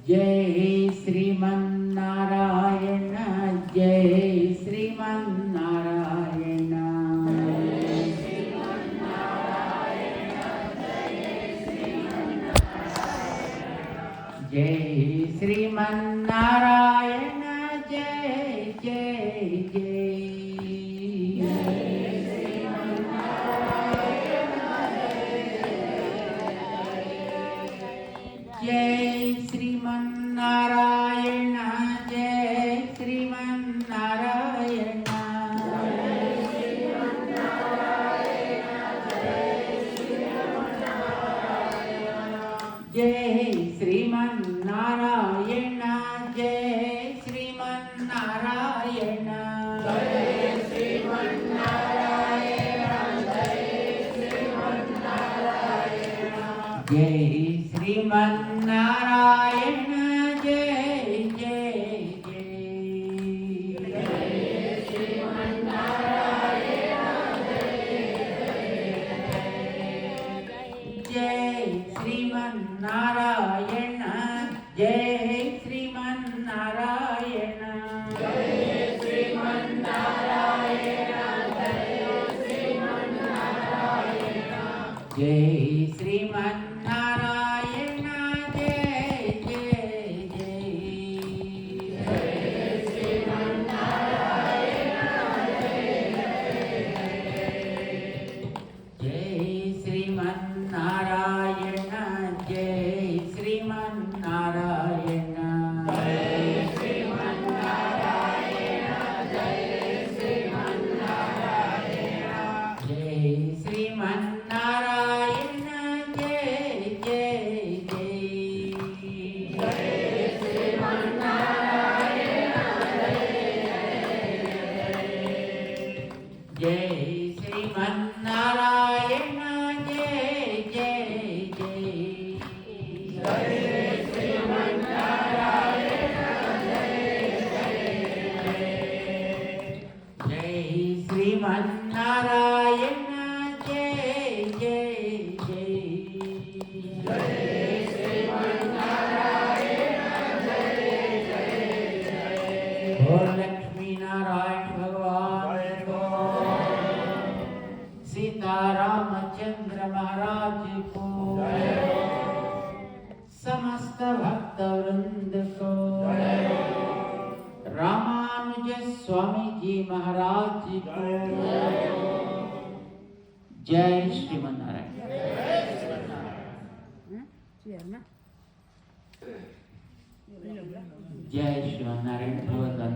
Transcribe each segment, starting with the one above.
जय श्रीमन्नारायण जय श्रीमन्नारायण जय श्रीमन्नारायण जय जय जय जय श्रीमन्नारायण जय श्रीमन्नारायण जय श्रीमन्नारायण जय श्रीमन्नारायण जय श्रीमन्नारायण जय जय जय श्रीमन्नारायण जय श्रीमन्नारायण जय श्रीमन्नारायण जय जय जय श्रीमन्नारायण जय श्रीमन्नारायण जय श्रीमन्नारायण जय जय जय श्रीमन्नारायण जय जय जय श्रीमन्नारायण जय जय हो लक्ष्मी नारायण भगवान को सीतारामचंद्र महाराज को समस्त भक्त वृंद को रामानुज स्वामी जी महाराज को जय श्रीमन्नारायण जय श्रीमन्नारायण भगवान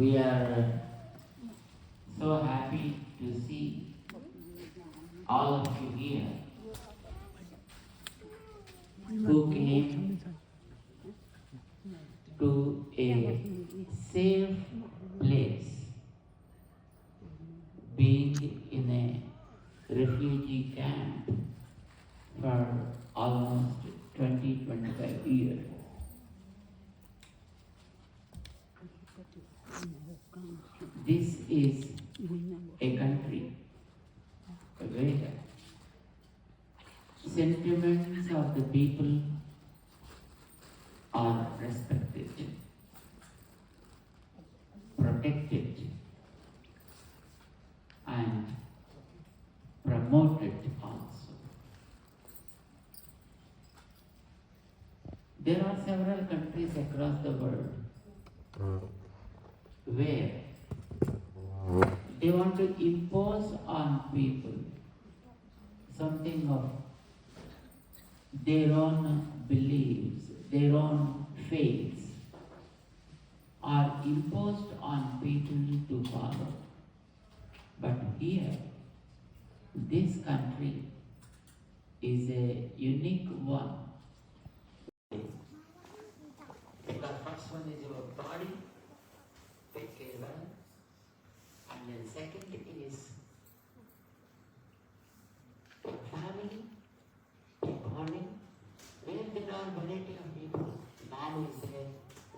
we are so happy to see all of you here who came to a safe place, being in a refugee camp for almost 20-25 years. This is a country where sentiments of the people are respected, protected, and promoted also. There are several countries across the world where they want to impose on people something of their own beliefs, their own faiths are imposed on people to follow. But here, this country is a unique one. The first one is your body, take care well. And then second is family, bonding, where there are variety of people. Mom is there,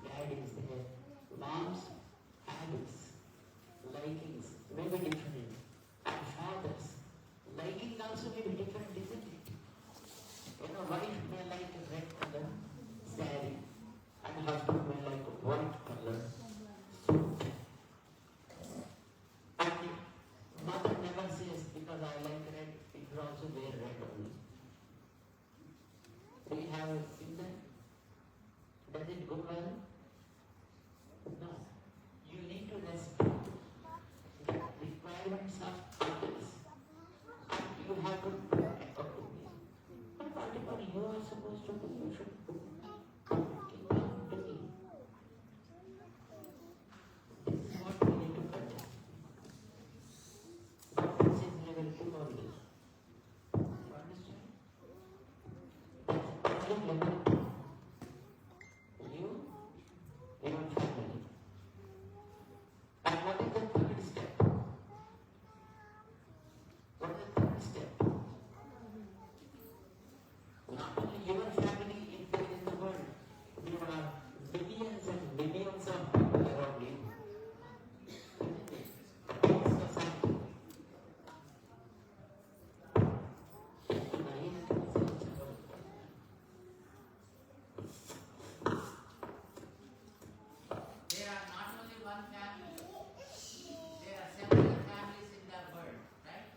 dad is there, mom's habits, likings, very different, and fathers, liking also may be different, isn't it? You know, wife may like a red color saree and husband may like a white color suit. And mother never says, because I like red, you should also wear red only. Do you have a singer? Does it go well? No. You need to respect the requirements of others. And you have to do accordingly. But whatever you are supposed to do, you should do. Keep on doing. This is what we need to protect. But this is level 2 only. You understand? That's only level 2. You, your family. And what is the third step? What is the third step? Not only your family, in fact, in the world, there are millions and millions of people around you. The whole society. There are not only one family, there are several families in the world, right?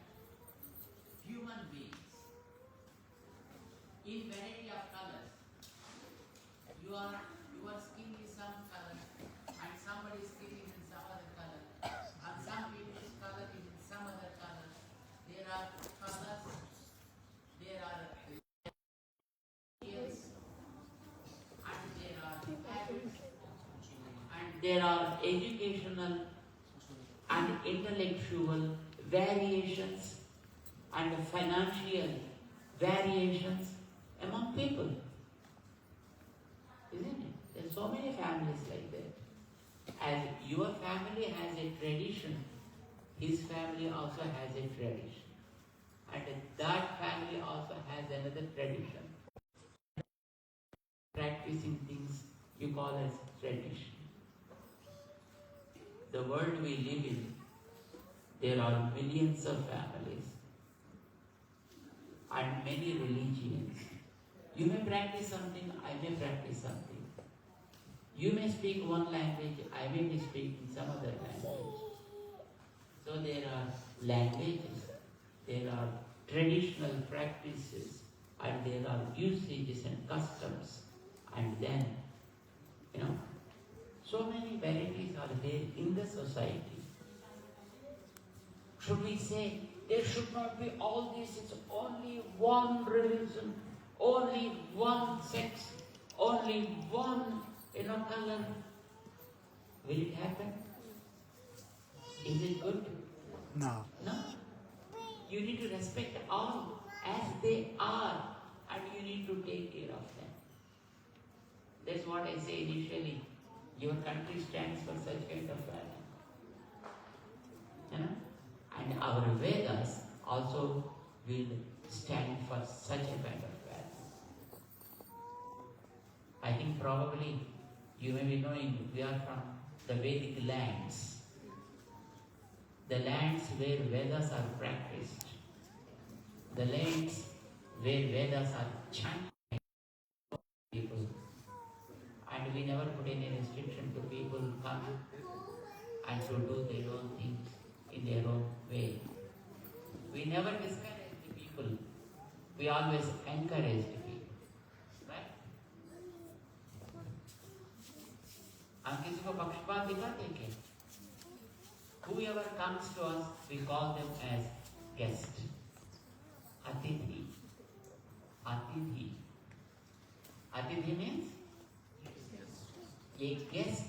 Human beings in variety of colors. Your skin is some color, and somebody's skin is in some other color, and some people's color is in some other color. There are colors, there are religions, and there are habits, and there are educational and intellectual variations and financial variations among people. Isn't it? There are so many families like that. As your family has a tradition, his family also has a tradition. And that family also has another tradition. Practicing things you call as tradition. The world we live in, there are millions of families and many religions. You may practice something, I may practice something. You may speak one language, I may be speaking some other language. So there are languages, there are traditional practices, and there are usages and customs. And then, so many varieties are there in the society. Should we say there should not be all this, it's only one religion, only one sex, only one color? Will it happen? Is it good? No. No. You need to respect all as they are, and you need to take care of them. That's what I say initially. Your country stands for such kind of value. And our Vedas also will stand for such a kind of value. I think probably you may be knowing we are from the Vedic lands. The lands where Vedas are practiced. The lands where Vedas are chanted by people. And we never put any restriction to people who come and to do their own things in their own way. We never discourage the people. We always encourage the people. Right? हम किसी को पक्षपात दिखाते हैं क्या? Whoever comes to us, we call them as guest. Atithi. Atithi. Atithi means a guest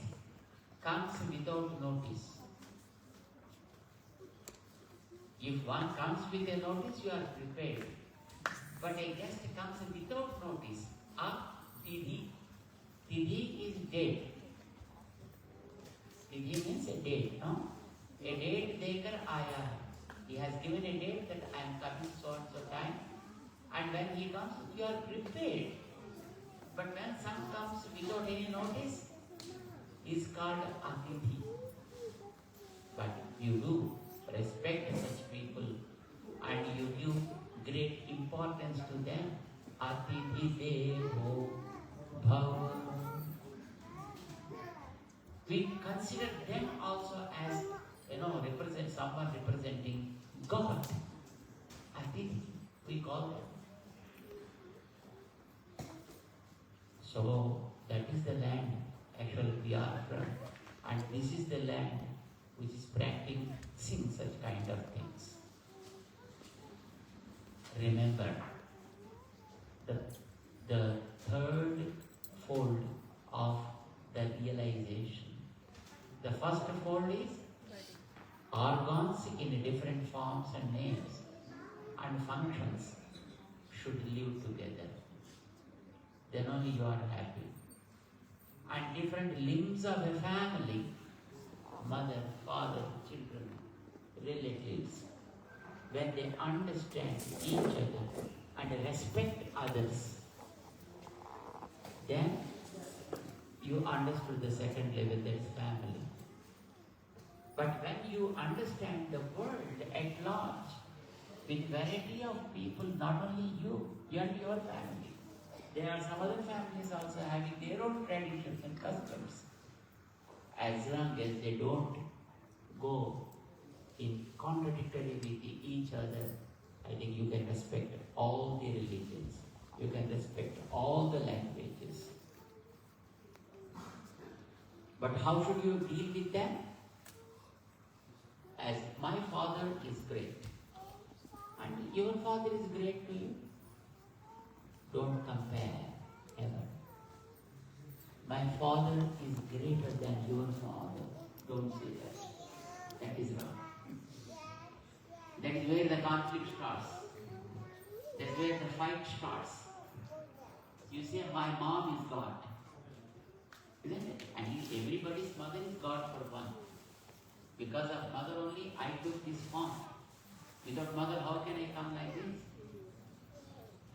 comes without notice. If one comes with a notice, you are prepared. But a guest comes without notice. Atithi. Tithi is date. Tithi means a date, no? A date dekar aaya hai. He has given a date that I am coming so and so time. And when he comes, you are prepared. But when some comes without any notice, is called Atithi. But you do respect such people and you give great importance to them. Atithi devo bhava. We consider them also as, someone representing God. Atithi, we call them. So that is the land actually we are from, and this is the land which is practicing such kind of things. Remember, the third fold of the realization. The first fold is organs in different forms and names and functions should live together. Then only you are happy. And different limbs of a family, mother, father, children, relatives, when they understand each other and respect others, then you understood the second level, that is family. But when you understand the world at large, with variety of people, not only you and your family, there are some other families also having their own traditions and customs. As long as they don't go in contradictory with each other, I think you can respect all the religions. You can respect all the languages. But how should you deal with them? As my father is great, and your father is great to you. Don't compare ever. My father is greater than your father. Don't say that. That is wrong. That is where the conflict starts. That's where the fight starts. You say, my mom is God. Isn't it? And everybody's mother is God for one. Because of mother only, I took this form. Without mother, how can I come like this?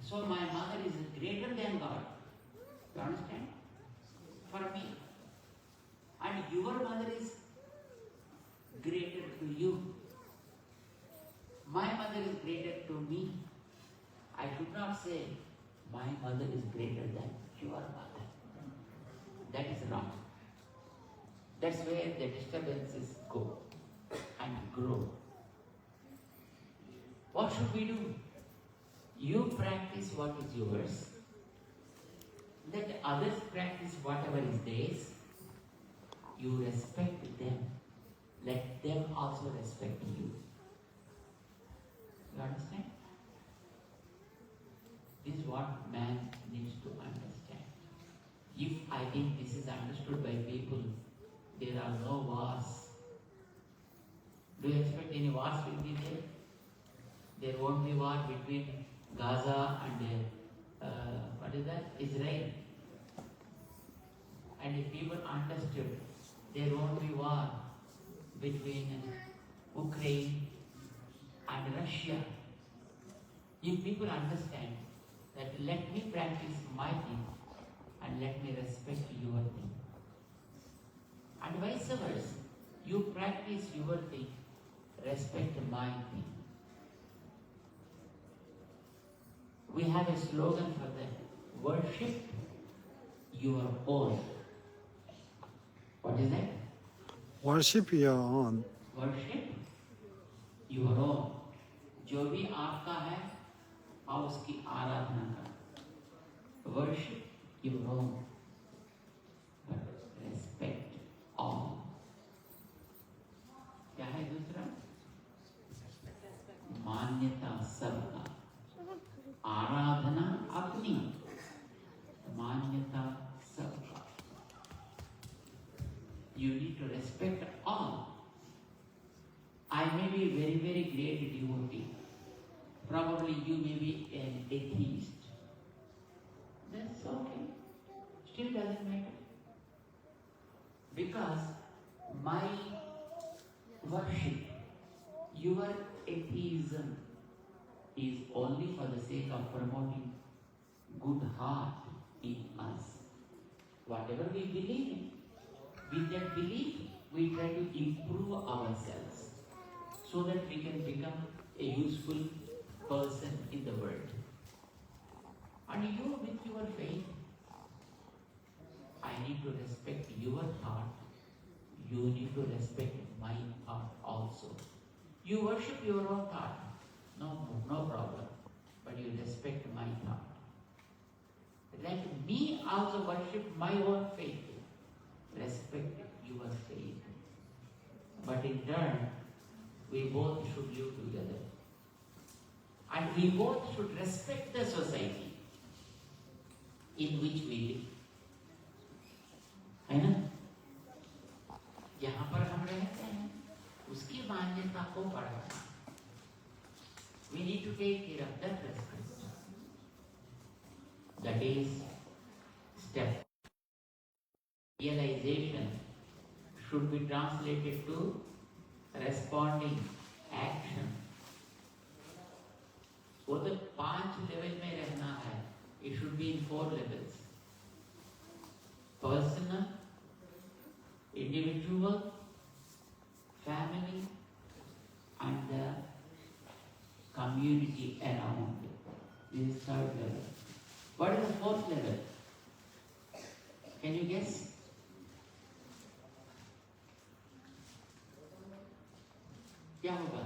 So my mother is greater than God. You understand? For me. And your mother is greater to you. My mother is greater to me. I should not say, my mother is greater than your mother. That is wrong. That's where the disturbances go and grow. What should we do? You practice what is yours. Let others practice whatever is theirs. You respect them. Let them also respect you. You understand? This is what man needs to understand. If I think this is understood by people, there are no wars. Do you expect any wars will be there? There won't be war between Gaza and Israel. And if people understood, there won't be war between Ukraine and Russia. If people understand that let me practice my thing and let me respect your thing. And vice versa, you practice your thing, respect my thing. We have a slogan for that. Worship your own. What is that? Worship your own. Worship your own. जो भी आपका है, आप उसकी आराधना करो. Worship your own. But respect all. क्या है दूसरा? मान्यता सबका. आराधना अपनी, मान्यता सबका. You need to respect all. I may be very, very great devotee. Probably you may be an atheist. That's okay. Still doesn't matter. Because my worship, your atheism, is only for the sake of promoting good heart in us. Whatever we believe in, with that belief, we try to improve ourselves so that we can become a useful person in the world. And you with your faith, I need to respect your thought. You need to respect my thought also. You worship your own thought, no problem. But you respect my thought. Let me also worship my own faith. Respect your faith. But in turn, we both should live together. And we both should respect the society in which we live. है ना? जहाँ पर हम रहते हैं, उसकी मान्यता को बढ़ाना. We need to take care of that respect. That is step. Realization should be translated to responding action. वो तो 5 लेवल में रहना है. It should be in 4 levels. Personal, individual, family, and the community around. This is 3rd level. What is the 4th level? Can you guess? क्या होगा?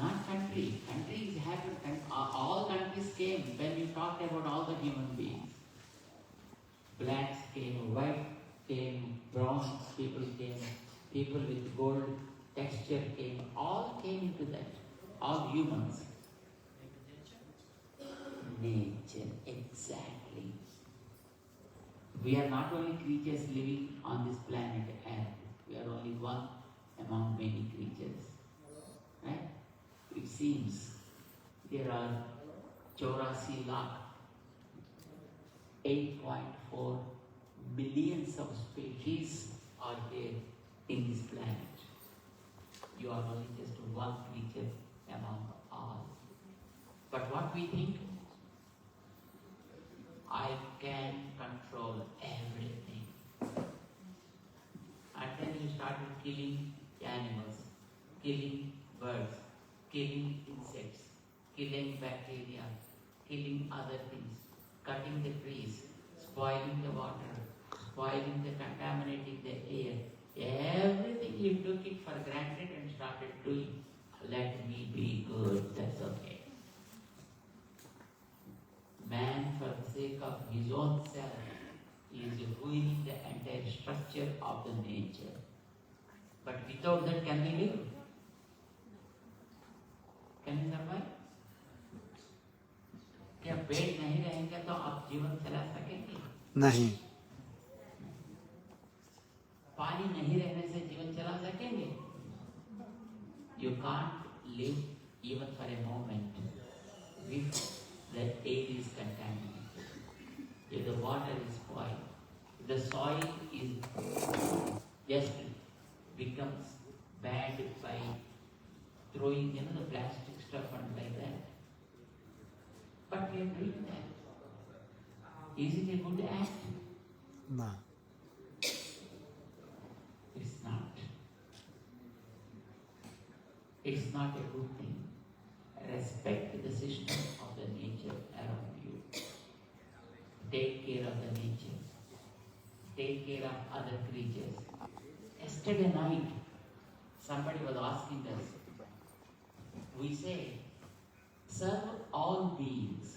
Not country. Countries happened, and all countries came when we talked about all the human beings. Blacks came, white came, brown people came, people with gold texture came, all came into that. All humans. Nature, exactly. We are not only creatures living on this planet Earth. We are only one among many creatures. Right? It seems there are 84 lakh, 8.4 billions of species are here in this planet. You are only just one creature among all. But what we think? I can control everything. And then you started killing animals, killing birds, killing insects, killing bacteria, killing other things, cutting the trees, spoiling the water, spoiling the contaminating the air. Everything you took it for granted and started doing. Let me be good, that's okay. Man, for the sake of his own self, is ruining the entire structure of the nature. But without that, can we live? Can we survive? क्या पेड़ नहीं रहेंगे तो आप जीवन चला सकेंगे? नहीं. पानी नहीं रहने से जीवन चला सकेंगे? You can't live even for a moment if the air is contaminated, if the water is spoiled, if the soil is just becomes bad by throwing the plastic stuff and like that. But we are doing that. Is it a good act? No. It's not. It's not a good thing. Respect the system of the nature around you. Take care of the nature. Take care of other creatures. Yesterday night, somebody was asking us, we say, serve all beings.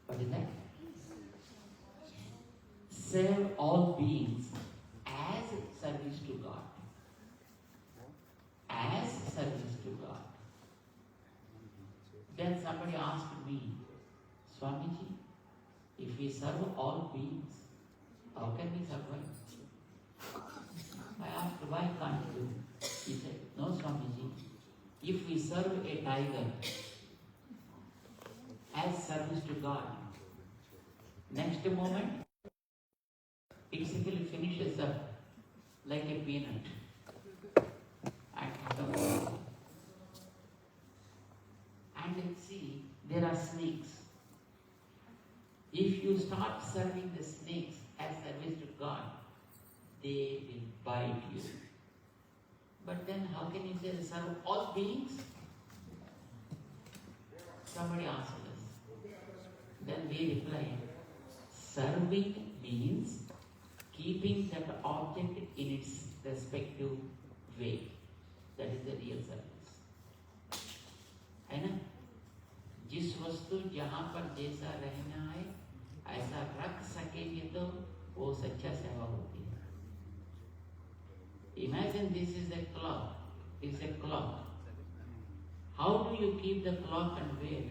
What is that? Serve all beings as service to God. As service to God. Then somebody asked me, Swamiji, if we serve all beings, how can we survive? I asked, why can't you? He said, no, Swamiji, if we serve a tiger as service to God, next moment, it simply finishes up like a peanut. And let's see, there are snakes. If you start serving the snakes as service to God, they will bite you. But then how can you say serve all beings? Somebody asked us. Then we reply, serving means keeping that object in its respective way. That is the real service. है ना? जिस वस्तु जहाँ पर जैसा रहना है ऐसा रख सकेंगे तो वो सच्चा सेवा होती है. Imagine this is a clock. It's a clock. How do you keep the clock and where?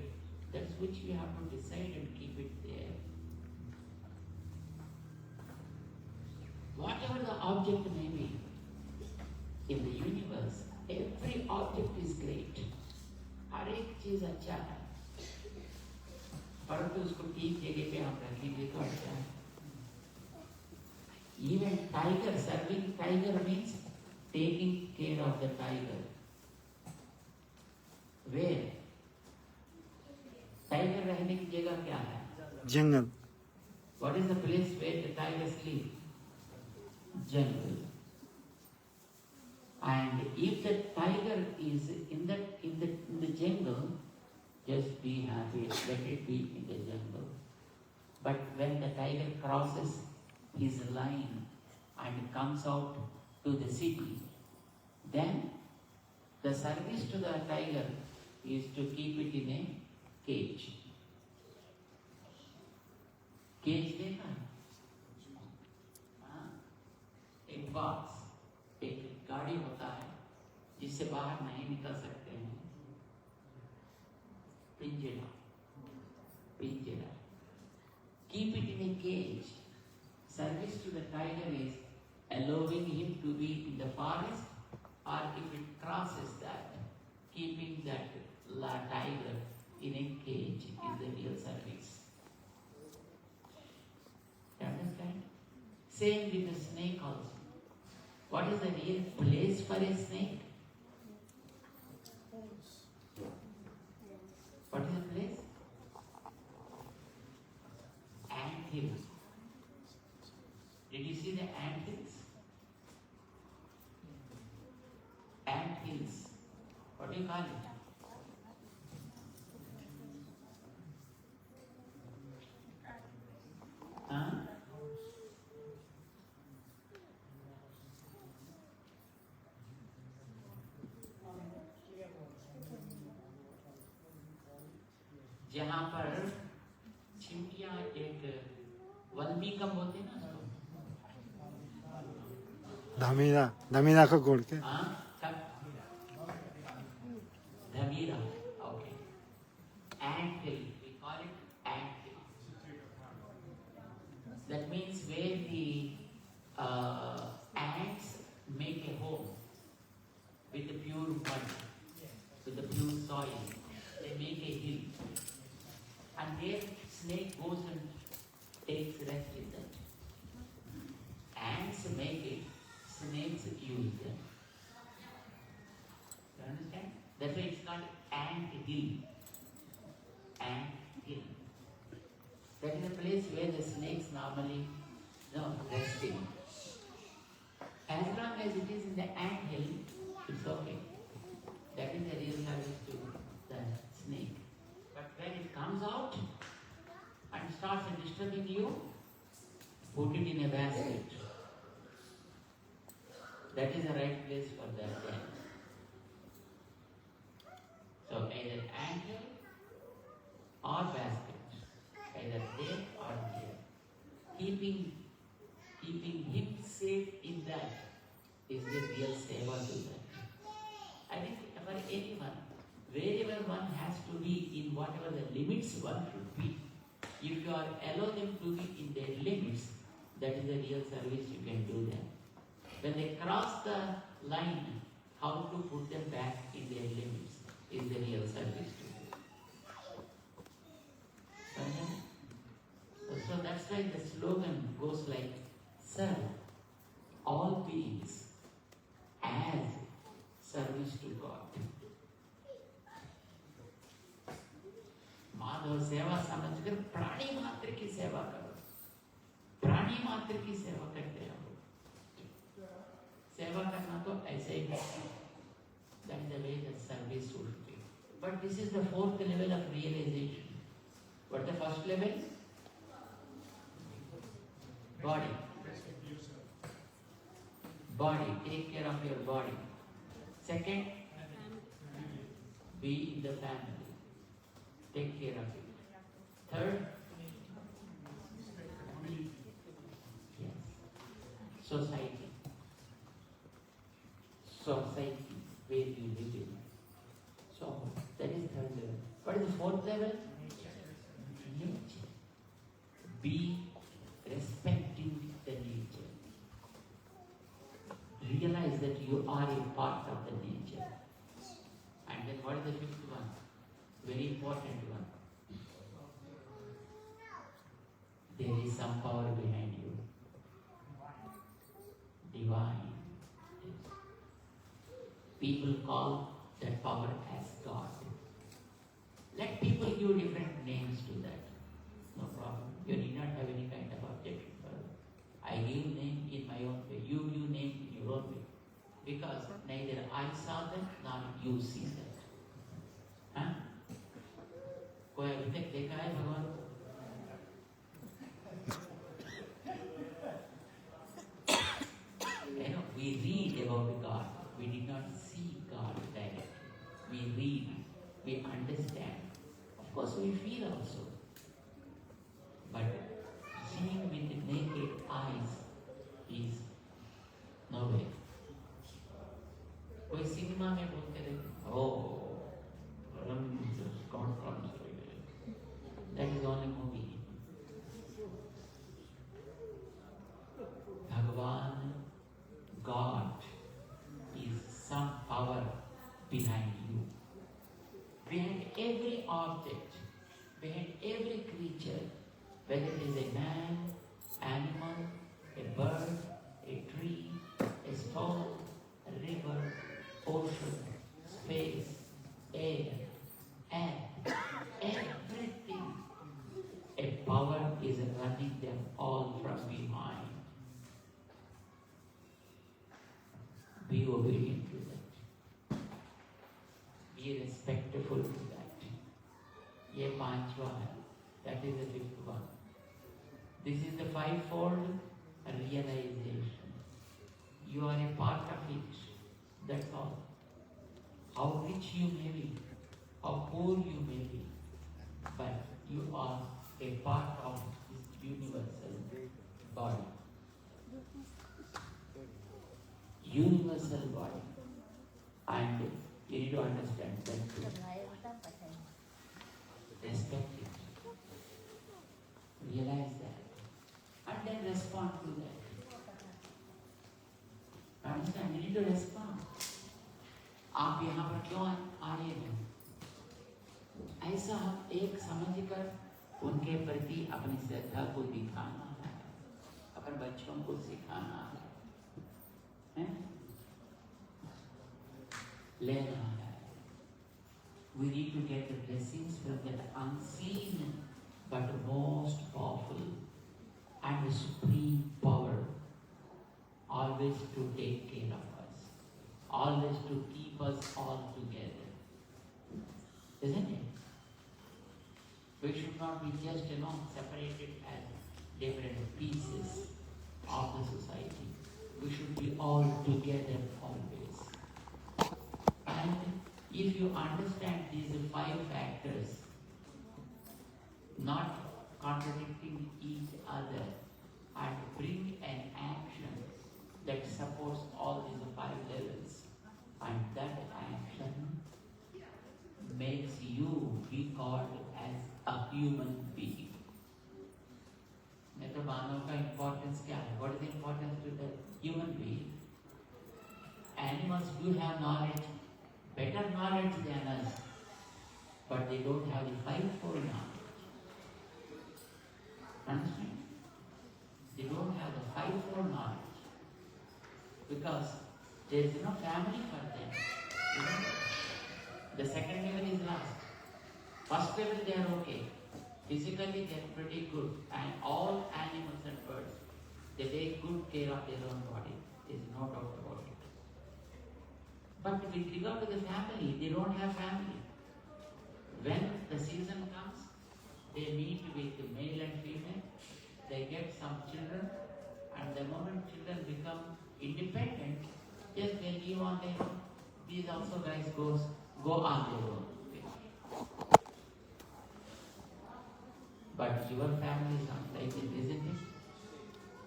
That's which we have to decide and keep it there. Whatever the object may be in the universe, every object is great. हर एक चीज अच्छा है, परंतु उसको ठीक जगह पे हम रखेंगे तो अच्छा है. Even tiger, serving tiger means taking care of the tiger. Where? Tiger रहने की जगह क्या है? जंगल. What is the place where the tigers live? Jungle. And if the tiger is in the jungle, just be happy, let it be in the jungle. But when the tiger crosses his line and comes out to the city, then the service to the tiger is to keep it in a cage. Cage देखा? एक box, एक गाड़ी होता है जिससे बाहर नहीं निकल सकते हैं. पिंजरा, पिंजरा. Keep it in a cage. Service to the tiger is allowing him to be in the forest, or if it crosses that, keeping that tiger in a cage is the real service. You understand? Same with the snake also. What is the real place for a snake? What is the place? Ant hill. Did you see the ant hills? Ant hills. What do you call it? Huh? जहाँ पर चिंटियाँ एक वल्मीकम होते ना उसको. धमीरा को गोड़ के. हाँ, धमीरा. Okay. Ant hill. We call it ant hill. That means where the ants make a home with the pure mud, with the pure soil. They make a hill. And there snake goes and takes rest in that. Ants make it, snakes use them. You understand? That's why it's called ant hill. Ant hill. That is a place where the snakes normally rest in. As long as it is in the ant hill, it's okay. That is the real service to the snake. But when it comes out and starts disturbing you, put it in a basket. That is the right place for that then. So either anthill or basket, either there or there. Keeping him safe in that is the real seva to that. I think for anyone, wherever one has to be in whatever the limits one should be, if you are allow them to be in their limits, that is the real service you can do them. When they cross the line, how to put them back in their limits is the real service to do. So that's why the slogan goes like, serve all beings as service to God. Madhav सेवा समझकर प्राणी मात्र की सेवा करो. प्राणी मात्र की सेवा करते हो. सेवा करना तो ऐसे ही है. That is the way that service should be. But this is the fourth level of realization. What the first level? Body. Body. Take care of your body. Second, be in the family. Take care of it. Third, yes, society. Society where you live in. So that is third level. What is the fourth level? Nature. Be respecting the nature. Realize that you are a part of the nature. And then what is the fifth one? Very important one. There is some power behind you. Divine. People call that power as God. Let people give different names to that. No problem. You need not have any kind of objection for it. I give name in my own way. You give name in your own way. Because neither I saw that nor you see that. हाँ? कोई अभी तक देखा है भगवान को? You know, we read about God. We did not see God directly. We read, we understand. Of course, we feel also. But seeing with the naked eyes is no way. कोई cinema में बोलते रहते, oh, God comes. That is only movie. Bhagavan, God, is some power behind you. Behind every object, behind every creature, whether it is a man, animal, a bird, a tree, a stone, a river, ocean, space, air, and everything, a power is running them all from behind. Be obedient to that. Be respectful to that. ये पांचवा है. That is the fifth one. This is the fivefold realization. You are a part of it. That's all. How rich you may be, how poor you may be, but you are a part of this universal body. Universal body. And you need to understand that too. Respect it. Realize that. And then respond to that. Understand? You need to respond. आप यहाँ पर क्यों आए हैं? ऐसा हम एक समझकर उनके प्रति अपनी श्रद्धा को दिखाना है, अपने बच्चों को सिखाना है, लेना है. We need to get the blessings from that unseen but most powerful and supreme power, always to take care of us, always to keep us all together. Isn't it? We should not be just, separated as different pieces of the society. We should be all together always. And if you understand these 5 factors, not contradicting each other, and bring an action that supports all these 5 levels, and that action makes you be called as a human being. नहीं तो मानव का importance क्या है? What is the importance to the human being? Animals do have knowledge, better knowledge than us, but they don't have the 5-fold knowledge. Understand? They don't have the 5-fold knowledge because there is no family for them. The second level is last. First level they are okay. Physically they are pretty good, and all animals and birds, they take good care of their own body. There is no doubt about it. But with regard to the family, they don't have family. When the season comes, they meet with the male and female, they get some children, and the moment children become independent, just they live on their own. These also guys go on their own. But your family is not like it, isn't it?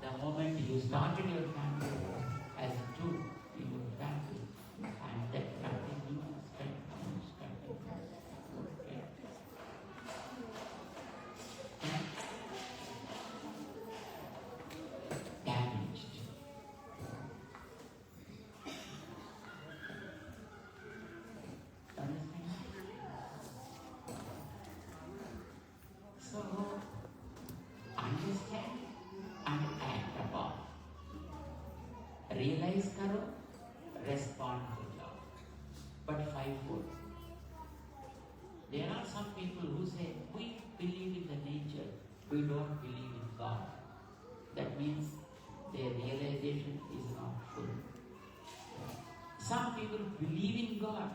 The moment you started your family as two in your family, and that continues. Okay. Damaged. Understand? So, understand and act upon. Realize karo, respond to love. But fivefold. There are some people who say, we believe in the nature, we don't believe in God. That means their realization is not full. Some people believe in God,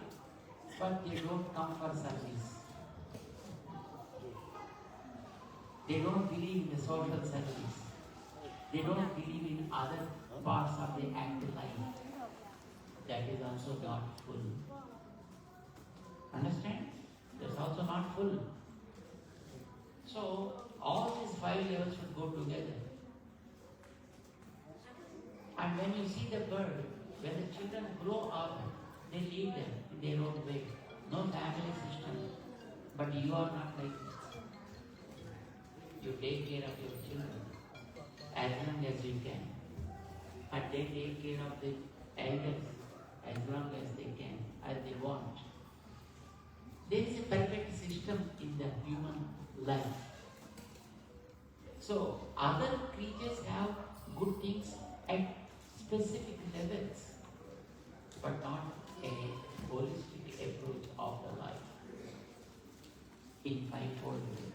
but they don't come for service. They don't believe in the social service. They don't believe in other parts of the act life. That is also not full. Understand? That's also not full. So, all these 5 levels should go together. And when you see the bird, when the children grow up, they leave them in their own way. No family system. But you are not like this. You take care of your children as long as you can. And they take care of the elders as long as they can, as they want. There is a perfect system in the human life. So, other creatures have good things at specific levels, but not a holistic approach of the life in fivefold way.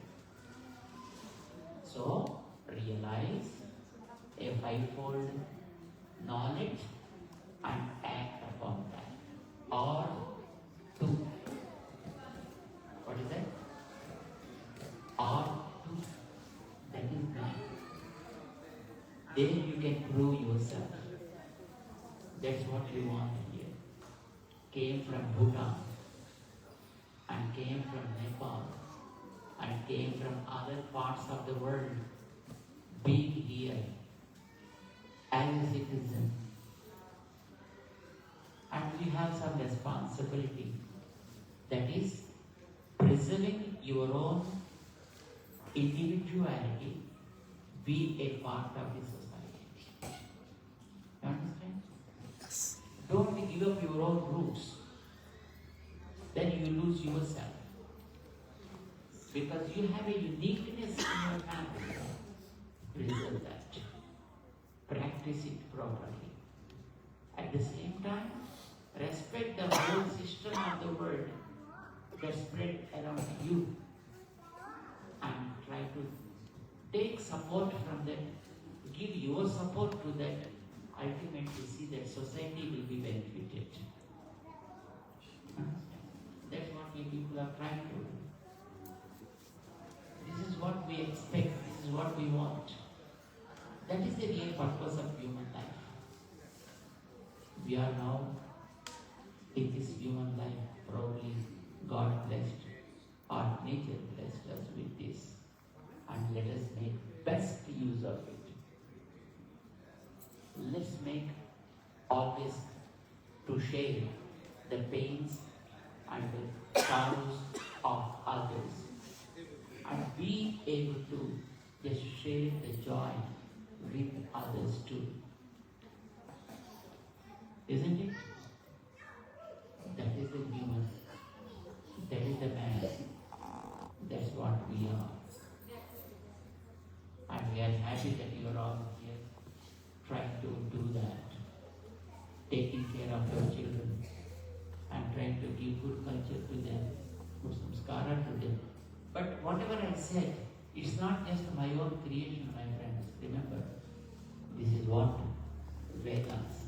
So, realize a fivefold knowledge and act upon that. Or do. What is that? Or do. That is God. Then you can prove yourself. That's what we want here. Came from Bhutan, and came from Nepal, and came from other parts of the world, being here as a citizen. And we have some responsibility. That is preserving your own individuality, be a part of the society. You understand? Yes. Don't give up your own roots. Then you lose yourself. Because you have a uniqueness in your family. Preserve that. Practice it properly. At the same time, respect the whole system of the world that spread around you. And try to take support from them. Give your support to that. Ultimately see that society will be benefited. That's what we people are trying to do. This is what we expect. This is what we want. That is the real purpose of human life. We are now in this human life, probably God blessed or nature blessed us with this. And let us make best use of it. Let's make always to share the pains and the sorrows of others. And be able to just share the joy with others too. Isn't it? That is the human. That is the man. That's what we are. And we are happy that you are all here trying to do that. Taking care of your children and trying to give good culture to them, good samskara to them. But whatever I said, it's not just my own creation, my friends. Remember, this is what Vedas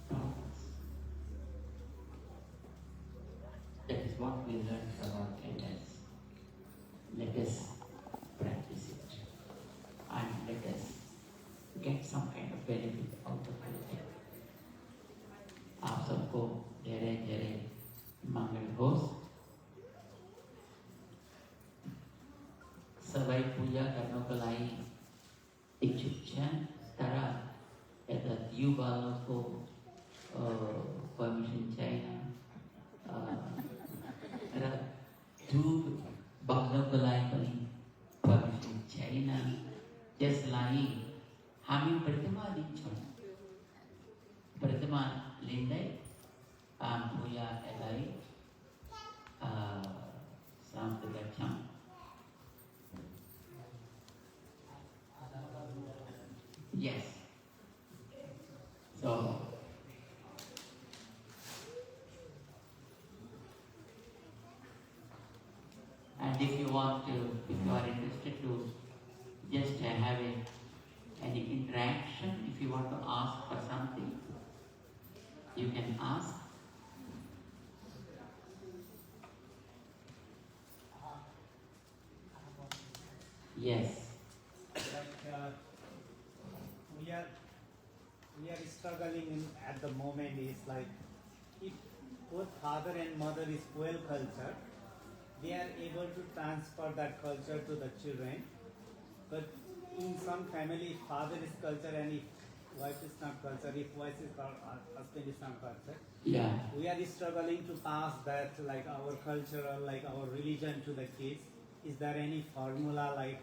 taught us. what we learned from our elders. Let us practice it and let us get some kind of benefit out of it. आप सबको ढेरे ढेरे मंगल हो। सबाई पूजा करने को लाई इच्छुक हैं तारा ऐसा द्यू बालों को परमिशन चाहिए धूप बालों को लाई बनी परमिशन चाहिए जैसे लाई हमें प्रतिमा दिखा प्रतिमा लेंदे पूजा एलाई शांत दर्शन yes so and if you want to if you are interested to just have any interaction if you want to ask for something you can ask yes we are struggling at the moment is like if both father and mother is well cultured, they are able to transfer that culture to the children. But in some family, father is cultured and if wife is not cultured, if wife is husband is not cultured, yeah we are struggling to pass that like our cultural, like our religion to the kids. Is there any formula like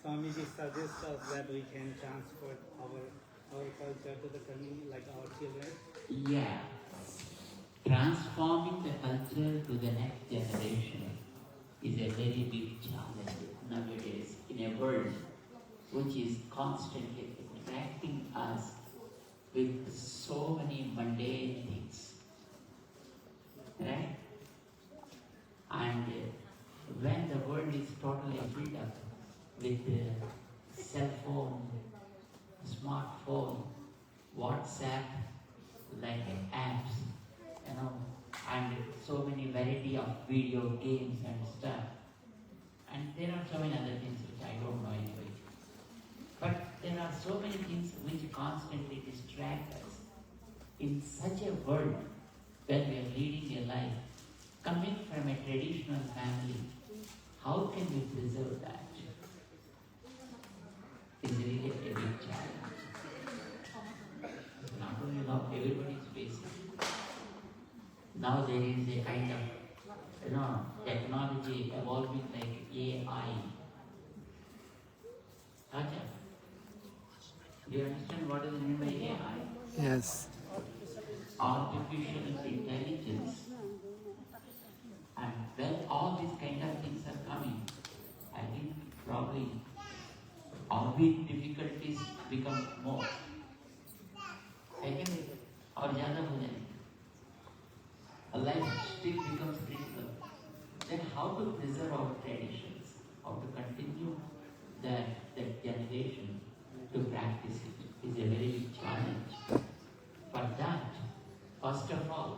Swamiji suggests us that we can transfer our culture to the community, like our children? yeah transforming the culture to the next generation is a very big challenge nowadays in a world which is constantly attracting us with so many mundane things, right? And when the world is totally filled up with cell phone, smartphone, WhatsApp, like apps, you know, and so many variety of video games and stuff. And there are so many other things which I don't know anyway. But there are so many things which constantly distract us. In such a world, when we are leading a life, coming from a traditional family, how can we preserve that? It's really a big challenge. Not only now, everybody is facing. Now there is a kind of, technology evolving like AI. Acha, do you understand what is the mean by AI? Yes. Artificial intelligence. And when all these kind of things are coming, I think probably our difficulties become more. Second, or ज़्यादा हो जाएंगे. A life still becomes critical. Then how to preserve our traditions? How to continue that generation to practice it is a very big challenge. For that, first of all,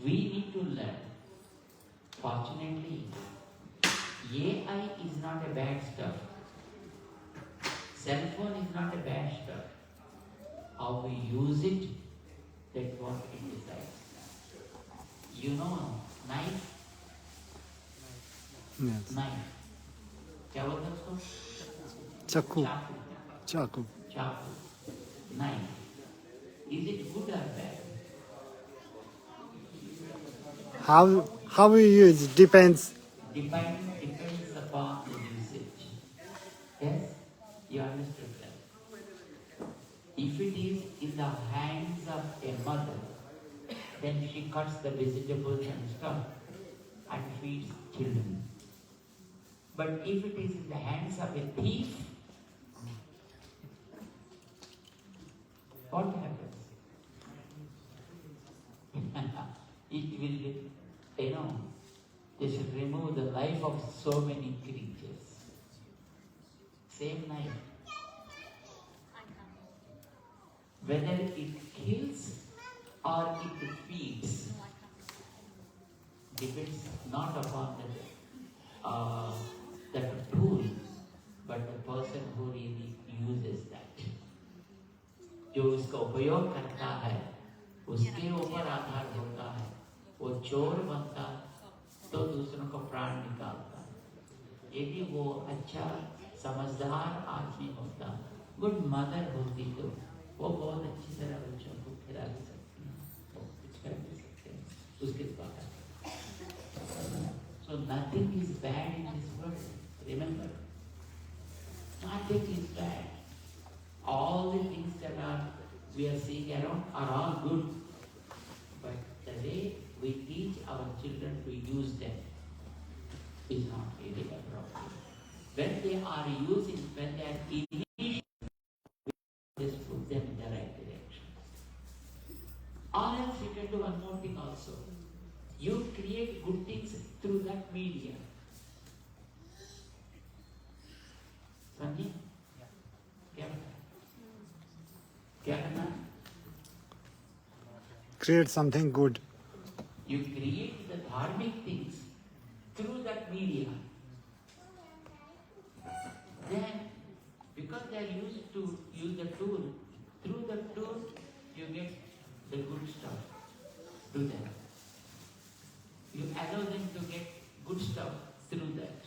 we need to learn. Fortunately, AI is not a bad stuff. Cell phone is not a bad stuff. How we use it, that's what it decides. You know, knife? Yes. Knife. क्या बोलते हैं उसको? Chaku. चाकू. Chaku. Chaku. Knife. Is it good or bad? How we use depends. Depends upon the usage. Yes? You understood that. If it is in the hands of a mother, then she cuts the vegetables and stuff and feeds children. But if it is in the hands of a thief, what happens? It will, they should remove the life of so many creatures. Same knife. Whether it kills or it feeds, depends not upon that tool, but the person who really uses that. जो उसका उपयोग करता है उसके ऊपर आधार होता है। वो चोर बनता तो दूसरों को प्राण निकालता। यदि वो अच्छा समझदार आदमी होता, गुड मदर होती, तो वो बहुत अच्छी तरह बच्चों को खिला भी सकती है, कुछ कर भी सकते हैं उसके द्वारा। So nothing is bad in this world. Remember, nothing is bad. All the things that we are seeing around are all good. But the way we teach our children to use them is not really appropriate. When they are using, when they are initiating, just put them in the right direction. Or else you can do one more thing also. You create good things through that media. समझे? क्या करना? Create something good. You create the dharmic things through that media. Then, because they are used to use the tool, through the tool you get the good stuff to them. You allow them to get good stuff through that.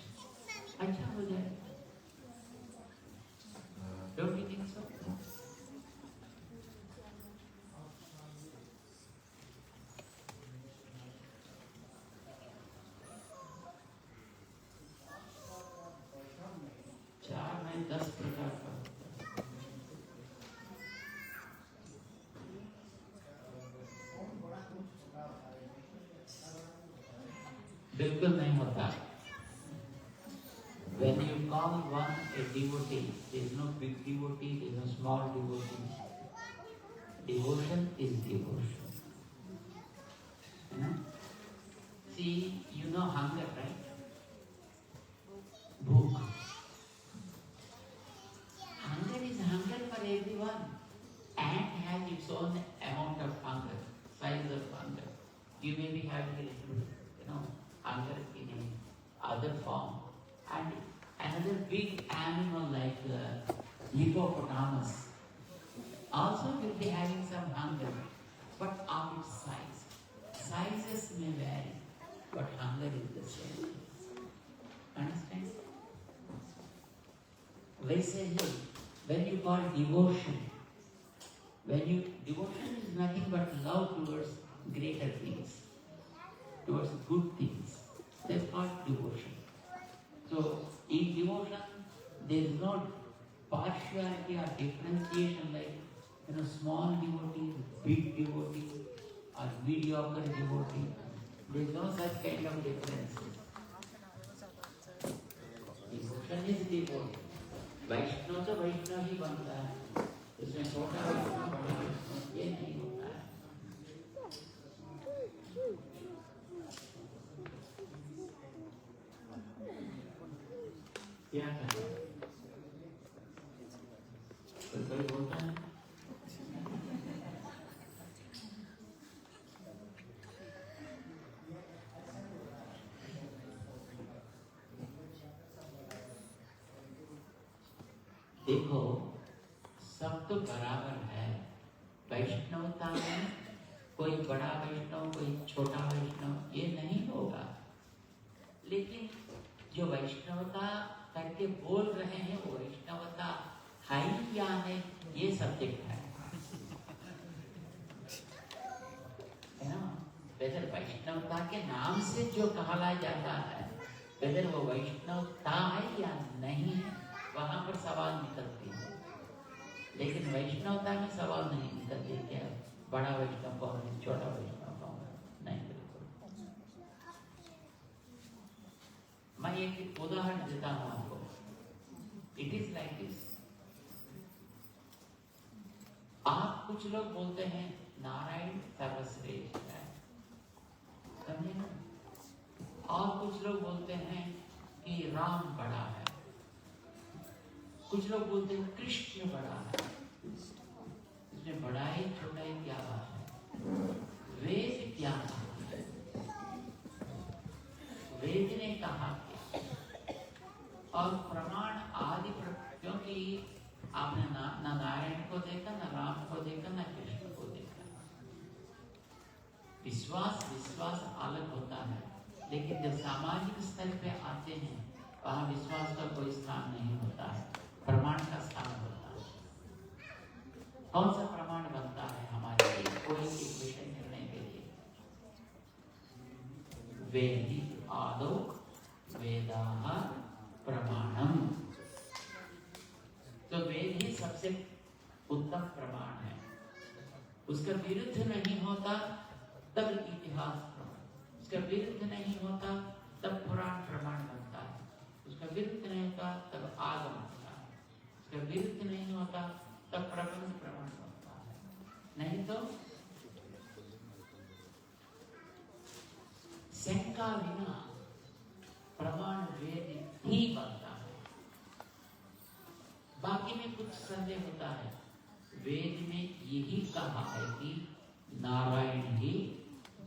अच्छा हो जाए. Don't you think so? चार में 10 प्रकार का होता है. बिल्कुल नहीं होता. When you call one a devotee, there is no big devotee, there is no small devotee. Devotion is devotion. You know? See, you know hunger, right? Bhook. Hunger is hunger for everyone. Ant has its own amount of hunger, size of hunger. You may be having a little, hunger in other form. And another big animal like hippopotamus also will be having some hunger, but of its size. Sizes may vary, but hunger is the same. Understand? वैसे ही, when you call devotion, devotion is nothing but love towards greater things, towards good things. That's called devotion. So, in devotion, there is no partiality or differentiation like, small devotee, big devotee, or mediocre devotee. There is no such kind of difference. Devotion is devotion. वैष्णव तो वैष्णव ही बनता है. इसमें छोटा वैष्णव बड़ा वैष्णव ये नहीं होता है. क्या करें? कोई बोलता है? देखो, सब तो बराबर है. वैष्णवता में कोई बड़ा वैष्णव, कोई छोटा वैष्णव, ये नहीं होगा. लेकिन जो वैष्णवता करके बोल रहे हैं वो वैष्णवता है या नहीं, ये सब्जेक्ट है ना. वेदर वैष्णवता के नाम से जो कहलाया जाता है, वेदर वो वैष्णवता है या नहीं है, वहां पर सवाल निकलते हैं. लेकिन वैष्णवता में सवाल नहीं निकलते. क्या बड़ा वैष्णव कौन है, छोटा वैष्णव कौन है? नहीं, बिल्कुल. मैं एक उदाहरण देता हूं आपको. It is like this. आप कुछ लोग बोलते हैं नारायण सर्वश्रेष्ठ है, समझे ना. और कुछ लोग बोलते हैं कि राम बड़ा है. कुछ लोग बोलते हैं कृष्ण बड़ा है. इसमें बड़ाई छोटाई क्या बात है? वेद क्या है? वेद ने कहा क्या, और प्रमाण आदि क्योंकि आपने ना नारायण को देखा, ना राम को देखा, ना कृष्ण को देखा। विश्वास अलग होता है, लेकिन जब सामाजिक स्तर पे आते हैं वहाँ विश्वास का कोई स्थान नहीं होता है, प्रमाण का स्थान होता है। कौन सा प्रमाण बनता है हमारे लिए कोई इक्वेशन करने के लिए? वेदी आदो वेदाः प्रमाणम। तो वेद ही सबसे उत्तम प्रमाण है। उसका विरुद्ध नहीं होता तब इतिहास प्रमाण, उसका विरुद्ध नहीं होता तब पुराण प्रमाण बनता है, उसका विरुद्ध नहीं होता तब आगम बनता है, उसका विरुद्ध नहीं होता तब प्रबंध प्रमाण बनता है। नहीं तो शंका बिना प्रमाण वेद ही बनता है। बाकी में कुछ संदेह होता है। वेद में यही कहा है कि नारायण ही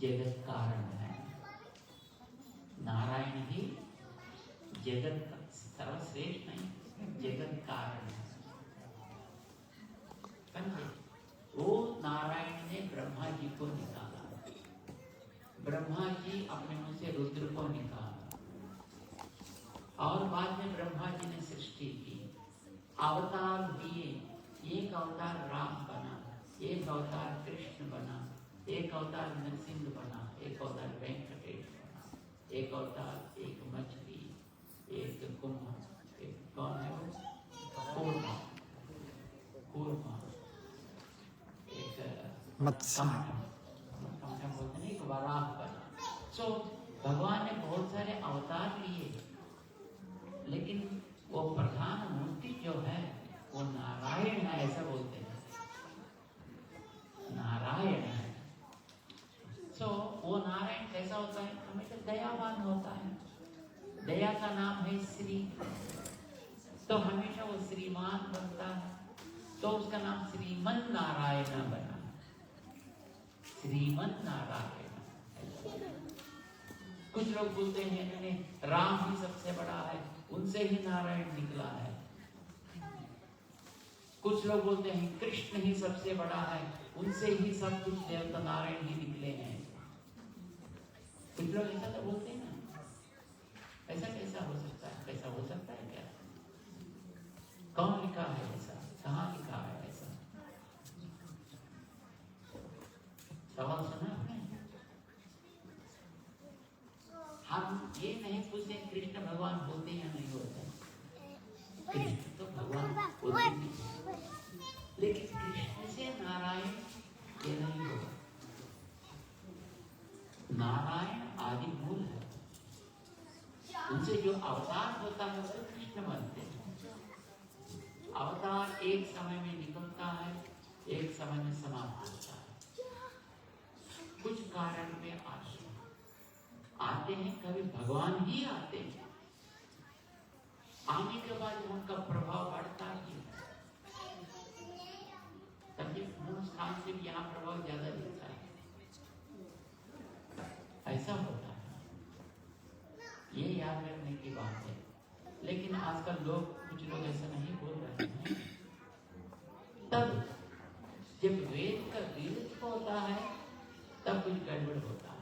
जगत कारण है, नारायण ही जगत का सर्वश्रेष्ठ नहीं, जगत कारण है। समझे? वो नारायण ने ब्रह्मा जी को निकाला, ब्रह्मा जी अपने मुंह से रुद्र को निकाला, और बाद में ब्रह्मा जी ने सृष्टि की, अवतार दिए। एक अवतार राम बना, एक अवतार कृष्ण बना, एक अवतार नरसिंह बना, एक अवतार वेंकटेश बना, एक अवतार एक मछली, एक कुम्भ, एक कौन है वो? कूर्मा, कूर्मा, एक मत्स्य। कमठा बोलते हैं, एक वराह बना। सो भगवान ने बहुत सारे अवतार लिए, लेकिन वो प्रधान मूर्ति जो है वो नारायण है, ऐसा बोलते हैं, नारायण है। सो वो नारायण कैसा होता है? हमेशा दयावान होता है, दया का नाम है श्री, तो हमेशा वो श्रीमान बनता है, तो उसका नाम श्रीमन नारायण बना, श्रीमन नारायण। कुछ लोग बोलते हैं नहीं, राम ही सबसे बड़ा है, उनसे ही नारायण निकला है। कुछ लोग बोलते हैं कृष्ण ही सबसे बड़ा है, उनसे ही सब कुछ देवता नारायण ही निकले हैं। कुछ लोग ऐसा तो बोलते हैं ना, ऐसा कैसा हो सकता है? कैसा हो सकता है क्या? कौन लिखा है ऐसा? कहाँ लिखा है ऐसा? सवाल सुना आपने? हम ये नहीं पूछते कृष्ण भगवान होते या नहीं होते, कृष्ण तो भगवान होते हैं, लेकिन कृष्ण से नारायण ये नहीं होगा। नारायण आदि मूल है, उनसे जो अवतार होता है वो कृष्ण बनते हैं। अवतार एक समय में निकलता है, एक समय में समाप्त होता है, कुछ कारण में आते हैं, कभी भगवान ही आते हैं, आने के बाद उनका प्रभाव बढ़ता ही है। तभी मूल स्थान से भी यहाँ प्रभाव ज्यादा दिखता है, ऐसा होता है। ये याद रखने की बात है। लेकिन आजकल लोग, कुछ लोग ऐसा नहीं बोल रहे हैं। तब जब वेद का विरुद्ध होता है तब कुछ गड़बड़ होता है।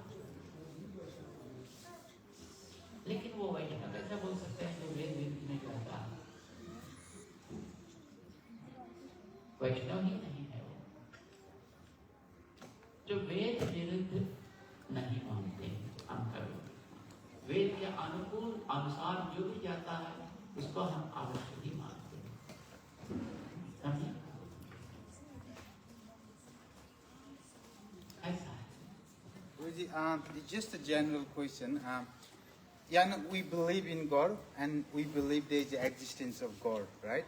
लेकिन वो वैष्णव ऐसा बोल सकते हैं जो वेद विरुद्ध नहीं करता, वैष्णव ही नहीं है वो, जो वेद विरुद्ध नहीं मानते। हम कभी वेद के अनुकूल अनुसार जो भी जाता है उसको हम आवश्यक ही मानते हैं। समझे? ऐसा है। Just a general question. Yeah, no, we believe in God and we believe there is the existence of God, right?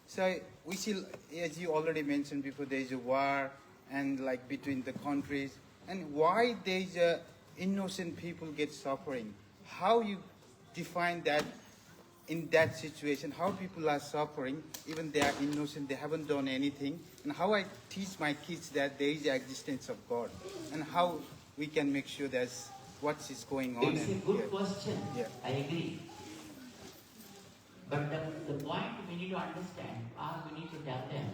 So we see, as you already mentioned before, there is a war and like between the countries, and why there is a innocent people get suffering. How you define that in that situation? How people are suffering, even they are innocent, they haven't done anything, and how I teach my kids that there is the existence of God, and how we can make sure there's what is going on. It's a and- good yeah. question. Yeah. I agree. But the point we need to understand, or we need to tell them,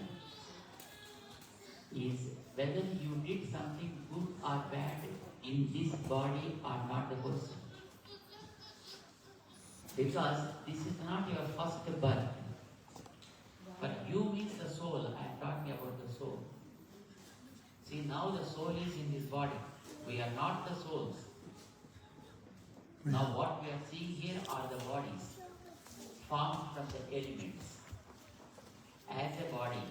is whether you did something good or bad in this body or not the question. Because this is not your first birth. But you means the soul. I am talking about the soul. See, now the soul is in this body. We are not the souls. Now what we are seeing here are the bodies formed from the elements. As a body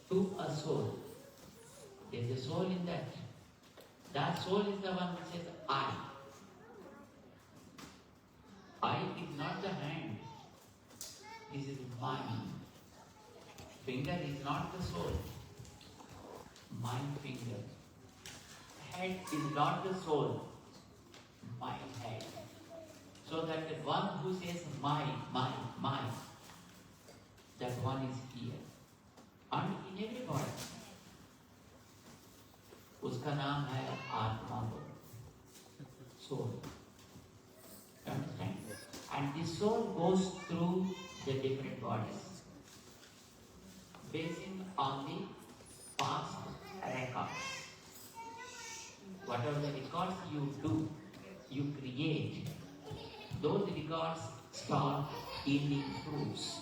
to a soul. There is a soul in that. That soul is the one who says I. I is not the hand. This is mind. Finger is not the soul. Mind finger. Head is not the soul. Mind head. So that the one who says my, that one is here. And in every body. उसका नाम है आत्मा soul. Understand? And the soul goes through the different bodies, basing on the past records. Whatever the records you do, you create, those records start yielding fruits.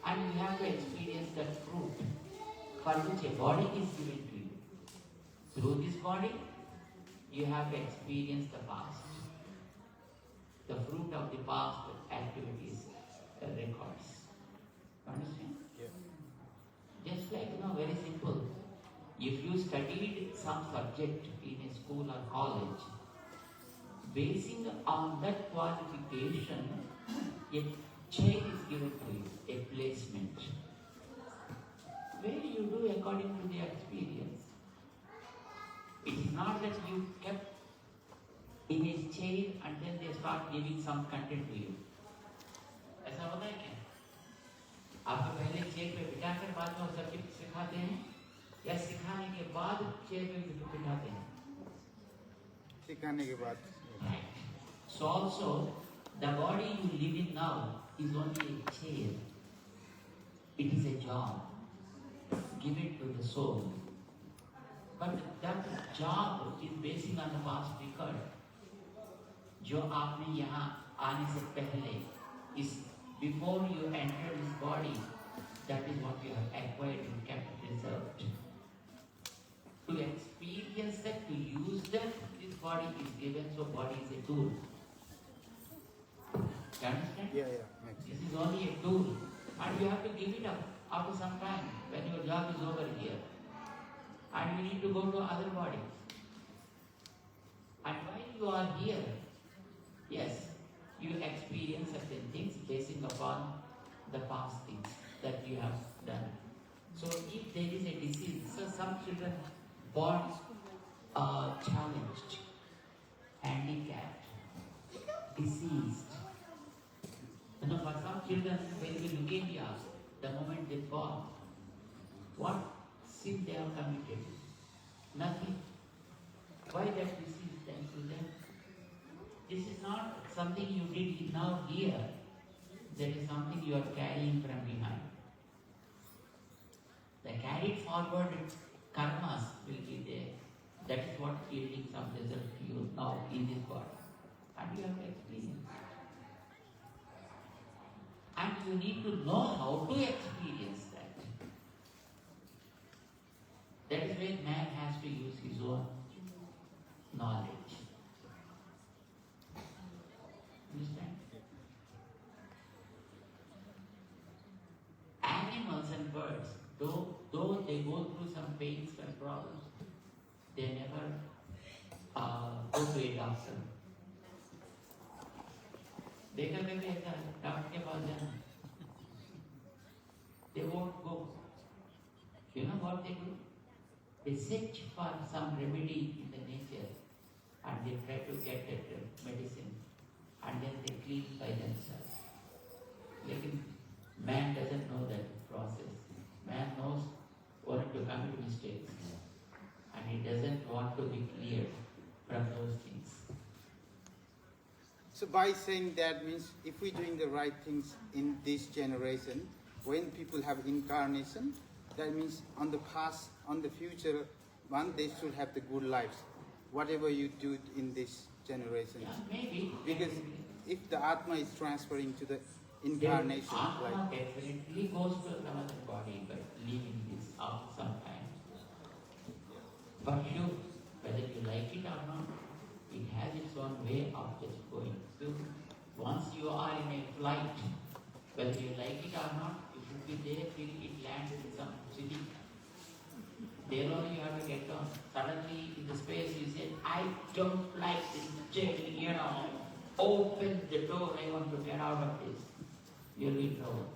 And you have to experience that fruit for which a body is given to you. Through this body, you have to experience the past. The fruit of the past activities, the records. Understand? Yeah. Just like, very simple. If you studied some subject in a school or college, basing on that qualification, a chair is given to you, a placement. Where you do according to the experience. It is not that you kept in a chair and then they start giving some content to you. ऐसा होता है क्या? आपको पहले chair पे बिठाकर बाद में सब्जेक्ट सिखाते हैं या सिखाने के बाद चेयर पे बिठाते हैं? सिखाने के बाद. So also, the body you live in now is only a chair. It is a job given to the soul. But that job is based on the past record. जो आपने यहाँ आने से पहले is before you enter this body, that is what you have acquired and kept reserved. To experience that, to use that, this body is given, so body is a tool. You understand? Yeah. Makes This is only a tool, and you have to give it up after some time when your job is over here, and you need to go to other bodies. And while you are here, yes, you experience certain things basing upon the past things that you have done. So if there is a disease, so some children born challenged, handicapped, diseased. For some children, there will be leukemia the moment they born. What sin they have committed? Nothing. Why that disease came to them? This is not something you did now here. There is something you are carrying from behind. The carried forward karmas will be there. That is what yielding some result to you now in this body. And you have to experience. And you need to know how to experience that. That is where man has to use his own knowledge. Understand? Animals and birds, though they go through some pains and problems, they never go to a doctor. देखा कभी ऐसा doctor के पास जाना? They won't go. You know what they do? They search for some remedy in the nature and they try to get that medicine and then they clean by themselves. Lekin man doesn't know that process. Man knows only to commit mistakes and he doesn't want to be cleared. from those things. So by saying that means if we're doing the right things in this generation, when people have incarnation, that means on the past, on the future, they should have the good lives. Whatever you do in this generation. Yeah, maybe. Because if the Atma is transferring to the incarnation, Atma definitely goes to another body but leaving this out sometime. For sure, whether you like it or not, it has its own way of just going. So once you are in a flight, whether you like it or not, you should be there till it lands in some city. There only you have to get on. Suddenly in the space you say, I don't like this chair, open the door, I want to get out of this. You'll be in trouble.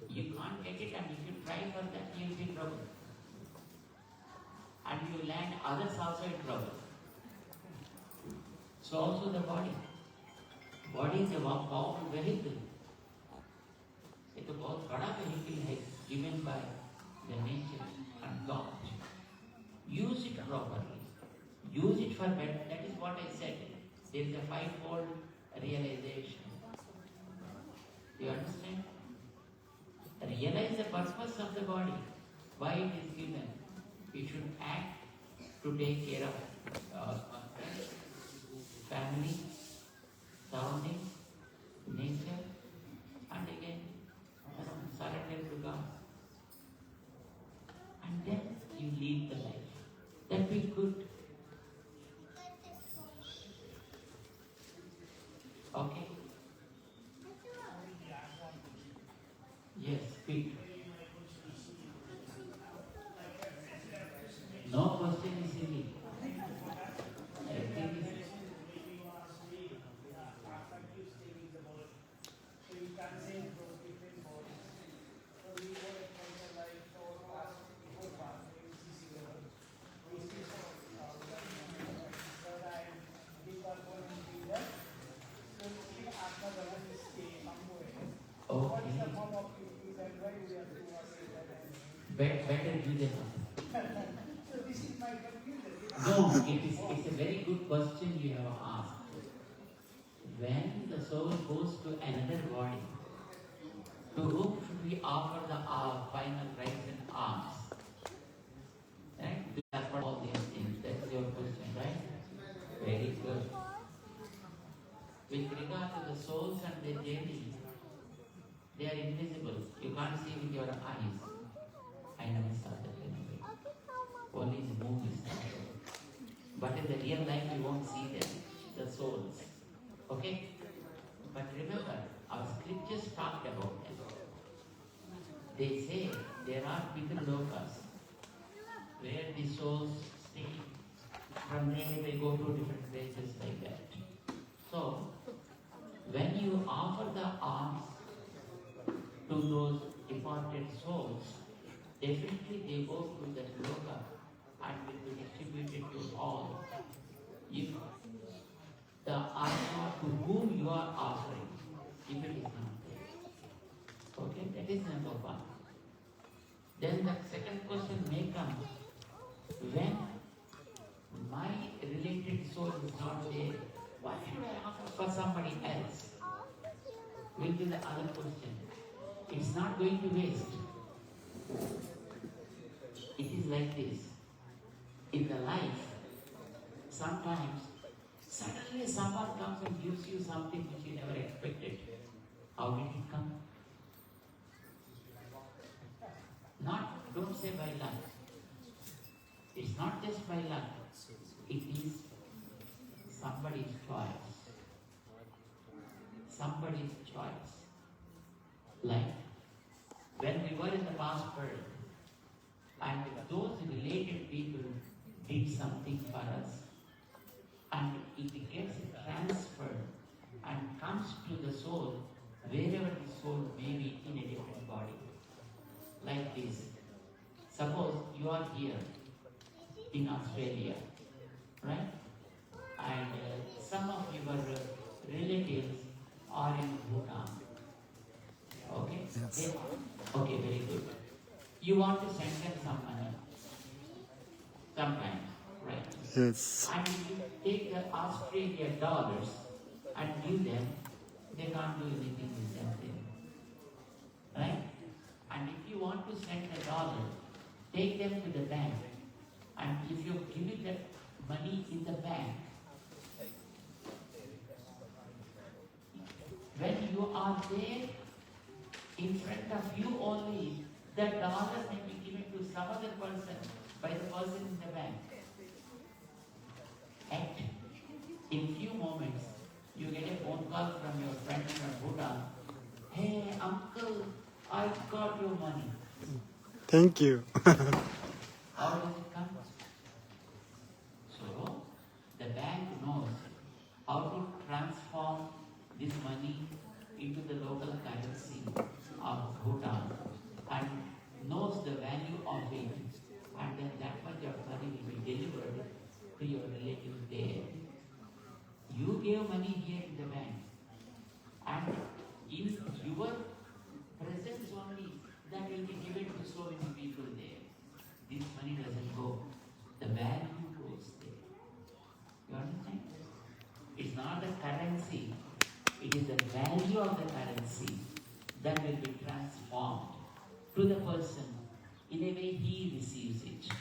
You can't get it, and if you try for that, you'll be in trouble. And you land others also in trouble. So also the body. Body is a powerful vehicle. एक बहुत बड़ा vehicle है given by the nature and God. Use it properly. Use it for better. That is what I said. There is a fivefold realization. You understand? Realize the purpose of the body. Why it is given. We should act to take care of family, surroundings, nature, and again surrender to God. And then you lead the life. That will be good. Okay? Yes, speak. No question is silly. Everything is better do that. No, it's a very good question you have asked. When the soul goes to another body, to whom should we offer the final rites and arms? Right? That's what all these things. That's your question, right? Very good. With regard to the souls and their journey, they are invisible. You can't see with your eyes. I never saw that anyway. Only in the movies. But in the real life, you won't see them, the souls. Okay? But remember, our scriptures talked about them. They say there are people lokas where the souls stay. From there they go to different places like that. So, when you offer the alms to those departed souls, definitely they go to that loka and will be distributed to all. If the atma to whom you are offering, if it is not there. Okay, that is number one. Then the second question may come, when my related soul is not there, why should I offer for somebody else? Will be the other question. It's not going to waste. It is like this. In the life, sometimes suddenly someone comes and gives you something which you never expected. How did it come? Don't say by luck. It's not just by luck. It is somebody's choice. Somebody's choice. Like when we were in the past world, and those related people did something for us, and it gets transferred and comes to the soul, wherever the soul may be in a different body. Like this. Suppose you are here in Australia, right? And some of your relatives are in Bhutan. Okay? Yes. Okay, very good. you want to send them some money, sometimes, right? Yes. And if you take the Australian dollars and give them, they can't do anything with them, right? And if you want to send a dollar, take them to the bank, and if you give it the money in the bank, when you are there, in front of you only, the dollar may be given to some other person by the person in the bank. And in few moments, you get a phone call from your friend from Bhutan. Hey, uncle, I got your money. Thank you. How does it come? So, the bank knows how to transform this money into the local currency of Bhutan and knows the value of it, and then that much of money will be delivered to your relative there. You gave money here in the bank, and in your presence only, that will be given to so many people there. This money doesn't go. The value goes there. You understand? It's not the currency, it is the value of the currency that will be transformed to the person in a way he receives it.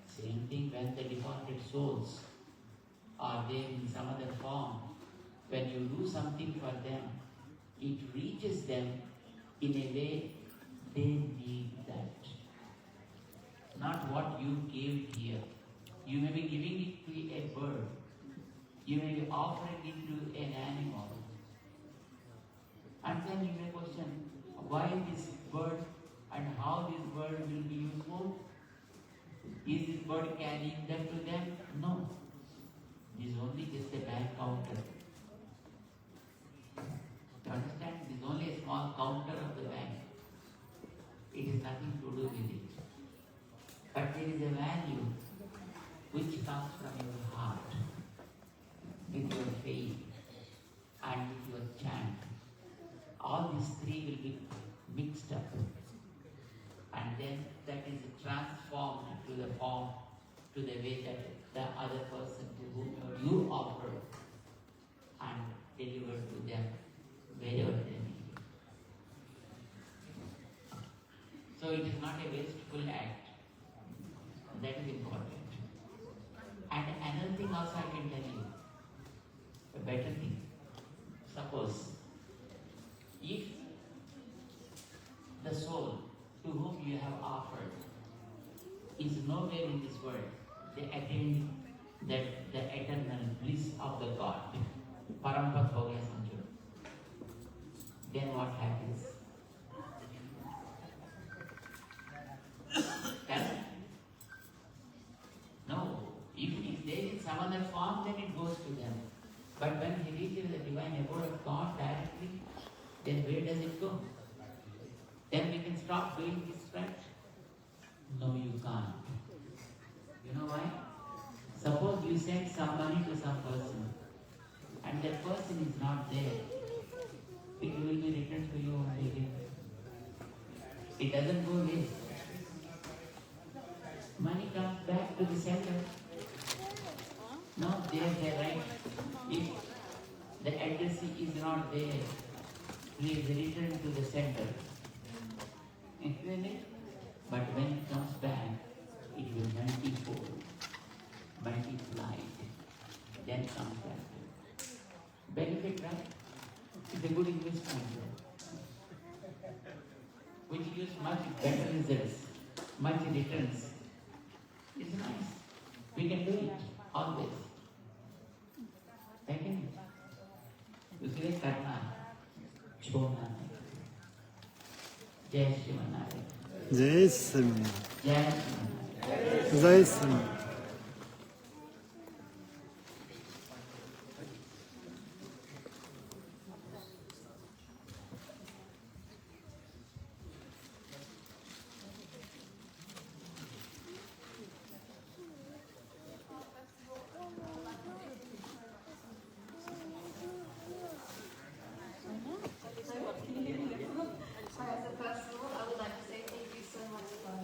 Same thing when the departed souls are there in some other form. When you do something for them, it reaches them in a way they need that. Not what you gave here. You may be giving it to a bird. You may be offering it to an animal. And then you may question, why this bird and how this bird will be useful? Is this bird carrying them to them? No. It is only just a bank counter. You understand? It is only a small counter of the bank. It has nothing to do with it. But there is a value which comes from your heart, with your faith and with your chant. All these three will be mixed up. And then that is transformed to the form, to the way that the other person to whom you offer and deliver to them wherever they need it. So it is not a wasteful act. That is important. And another thing also I can tell you, a better thing. Suppose, if the soul to whom you have offered is nowhere in this world, they attain that the eternal bliss of the God, Parampat ho gaya samjho. Then what happens? No, if it is there in some other form, then it goes to them. But when he reaches the divine abode of God directly, then where does it go? Then we can stop doing this, right? No, you can't. You know why? Suppose you send some money to some person, and that person is not there. It will be returned to you only again. It doesn't go waste. Money comes back to the sender. No, they write, if the addressee is not there, please return to the sender. Isn't it? But when it comes back, it will multifold, multiplied, then comes back. Benefit, right? It's a good investment. Which gives much better results, much returns. It's nice. We can do it always. Second, दूसरे करना छोड़ना नहीं. जय श्रीमन्नारायण. जय श्रीमन. जय श्रीमन्नारायण. जय श्रीमन. As a personal, I would like to say thank you so much for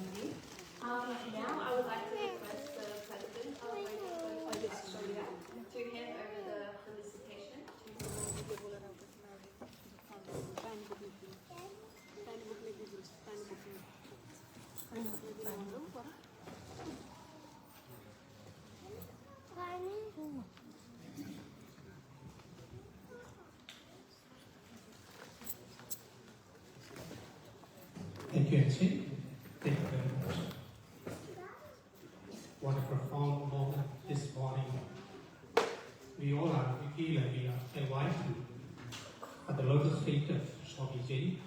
H.H.S.sri. Thank you very much. What a profound moment this morning. We all are, we feel like we are enlightened at the lotus feet of Swamijee.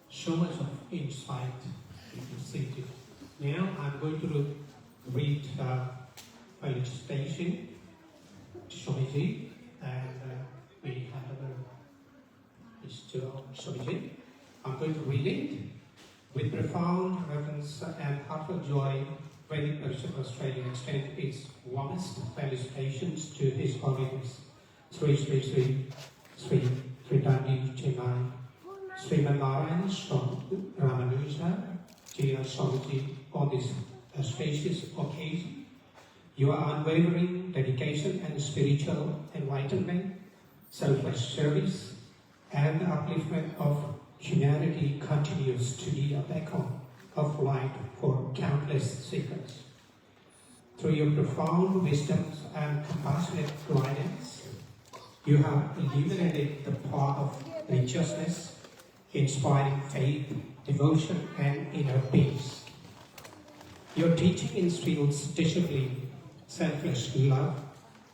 So much of insight we received. Now I'm going to read a recitation to Swamijee, and we hand over this to Swamijee. I'm going to read it with profound reverence and heartfelt joy. Vedic Person of Australia extends its warmest felicitations to His Holiness Sri Tridandi, Chinna, Srimannarayan, Ramanuja, jeyar Swamijee, on this auspicious occasion. Your unwavering dedication and spiritual enlightenment, selfless service, and upliftment of humanity continues to be a beacon of light for countless seekers. Through your profound wisdoms and compassionate guidance, you have illuminated the path of righteousness, inspiring faith, devotion, and inner peace. Your teaching instills discipline, selfless love,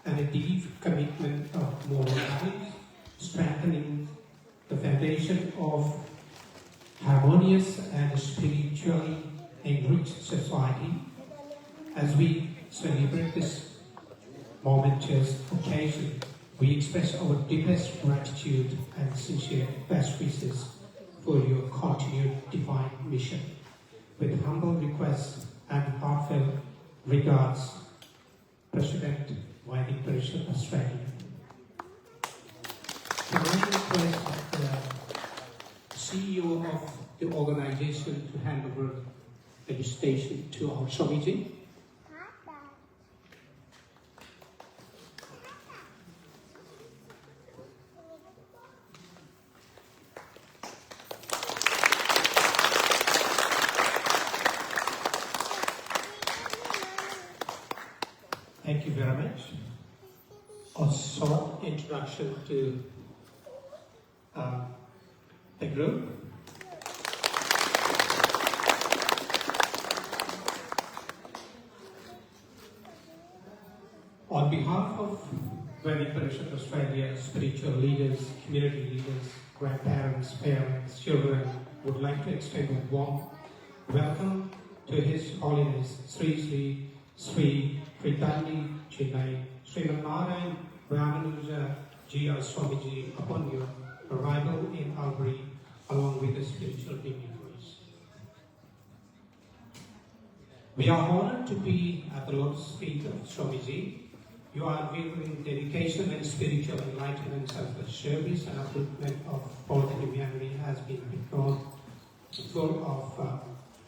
and a deep commitment of moral values, strengthening the foundation of harmonious and spiritually enriched society. As we celebrate this momentous occasion, we express our deepest gratitude and sincere best wishes for your continued divine mission. With humble requests and heartfelt regards, President, Vedic Person of Australia. Can I request the CEO of the organization to hand over the station to our Swamijee? Thank you very much. A short introduction to the group. On behalf of Vedic Person of Australia, spiritual leaders, community leaders, grandparents, parents, children, would like to extend a warm welcome to His Holiness Sri Tridandi, Chennai, Srimannarayan, Ramanuja, jeyar Swamijee, upon your arrival in Albury, along with the spiritual dignitaries. We are honored to be at the lotus feet of Swamijee. Your unwavering dedication and spiritual enlightenment, selfless service, and upliftment of all humanity has been become full of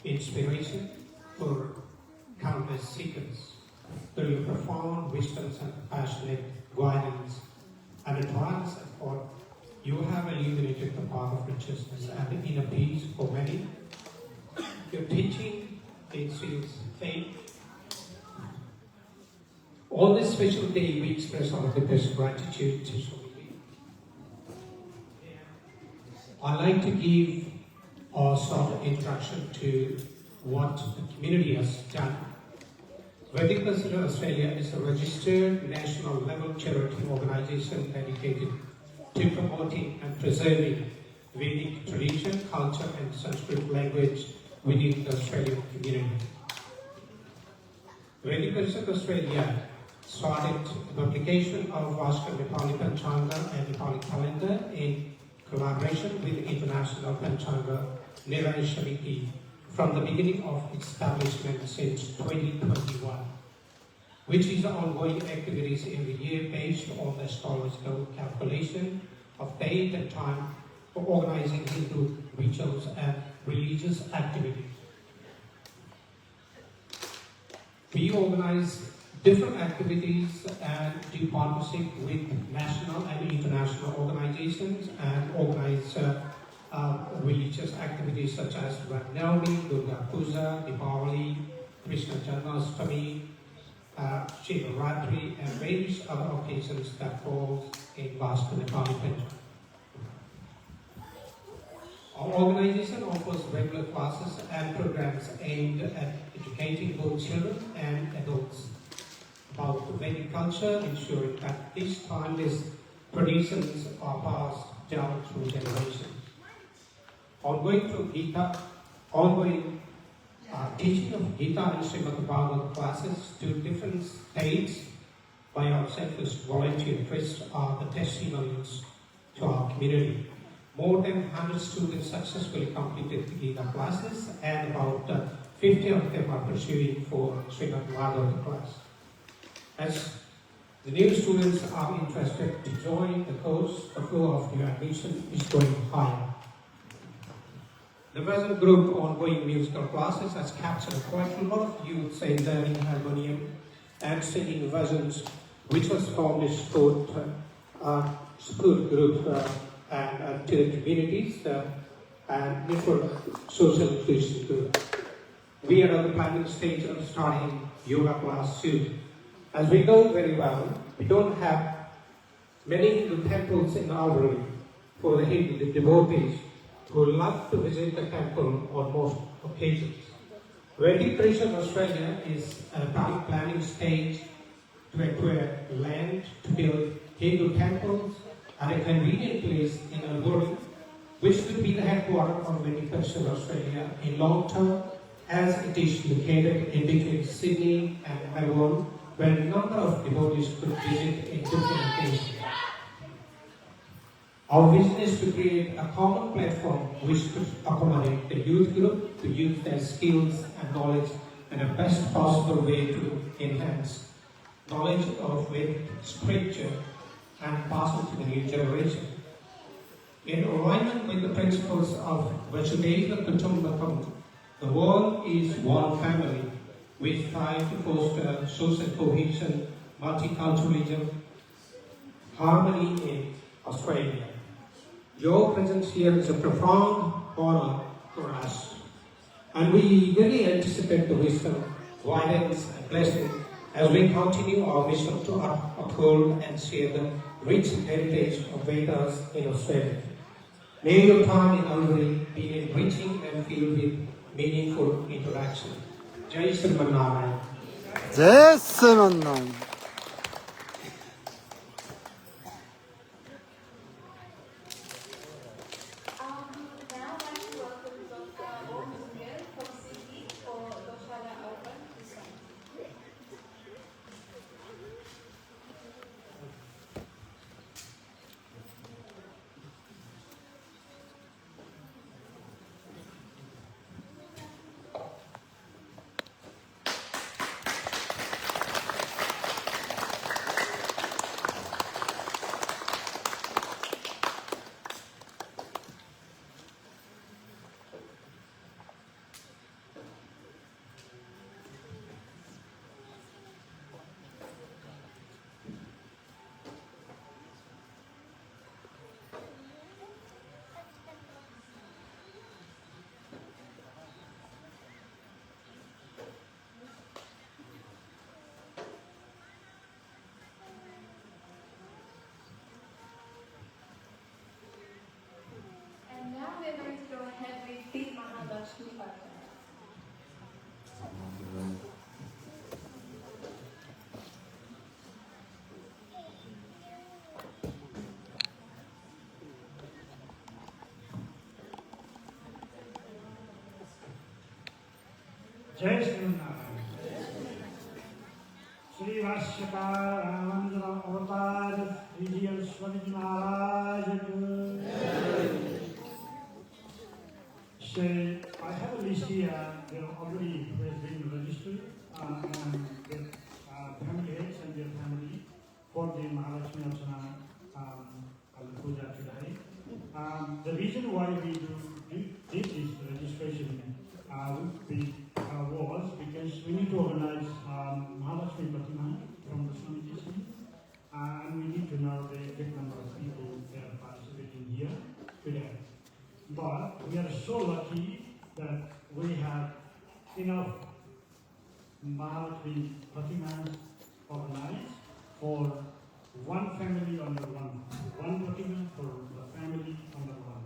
inspiration for countless seekers. Through your profound wisdoms and passionate guidance and advanced effort, you have illuminated the path of righteousness and inner peace for many. Your teaching instills faith. On this special day, we express our deepest gratitude to Swamijee. I'd like to give a short introduction to what the community has done. Vedic Person of Australia is a registered national level charity organization dedicated to promoting and preserving Vedic tradition, culture, and Sanskrit language within the Australian community. Vedic Person of Australia started the publication of Vaska Nepali Panchanga and Nepali calendar in collaboration with the International Panchanga Niraya Shamiti from the beginning of its establishment since 2021, which is ongoing activities every year based on the astrological calculation of date and time for organizing Hindu rituals and religious activities. We organize different activities and do partnership with national and international organizations and organize religious activities such as Ramnavami, Durga Puja, Diwali, Krishna Janmashtami, Shivaratri, and various other occasions that fall in Vaska Nepali Panchanga. Our organization offers regular classes and programs aimed at educating both children and adults about the Vedic culture, ensuring that these timeless traditions are passed down through generations. Ongoing teaching of Gita and Srimad Bhagavatam classes to different states by our selfless volunteer trusts are the testimonials to our community. More than 100 students successfully completed the Gita classes, and about 50 of them are pursuing for Srimad Bhagavatam class. As the new students are interested to join the course, the flow of new admission is going higher. The Vazan Group ongoing musical classes has captured quite a lot of youths in learning harmonium and singing Vazans, which was formed as sport group and to the communities and different social inclusion group. We are at the planning stage of starting yoga class soon. As we know very well, we don't have many Hindu temples in Albury for the Hindu devotees who love to visit the temple on most occasions. Vedic Tourism Australia is at a planning stage to acquire land to build Hindu temples at a convenient place in Albury, which will be the headquarters of Vedic Tourism Australia in long term, as it is located in between Sydney and Melbourne, where a number of devotees could visit in different occasions. Our vision is to create a common platform which could accommodate the youth group to use their skills and knowledge in the best possible way to enhance knowledge of Vedic scripture and pass it to the new generation. In alignment with the principles of Vasudhaiva Kutumbakam, the world is one family. We strive to foster social cohesion, multiculturalism, harmony in Australia. Your presence here is a profound honor for us, and we really anticipate the wisdom, guidance, and blessing as we continue our mission to uphold and share the rich heritage of Vedas in Australia. May your time in Albury be enriching and filled with meaningful interaction. Jai Srimannarayan. Jai Srimannarayan. Now I'd like to welcome Dr. Omar from Sydney for Goshala Open present. And now we're going to go ahead with the Mahalakshmi Bhajan. जय श्रीमन्नारायण श्री भाष्यकार रामानुज अवतार Shri Swami Maharaj So I have a list here. They already has been registered and their family heads and their family for the Mahalakshmi Archana Puja today. The reason why we did this registration was because we need to organize Mahalakshmi Pratima from the Swmajee.s and we need to know the exact number of people that are participating here today. But we are so lucky that we have enough Mahalakshmi Pratimas organized for one family under one Pratima for the family under one.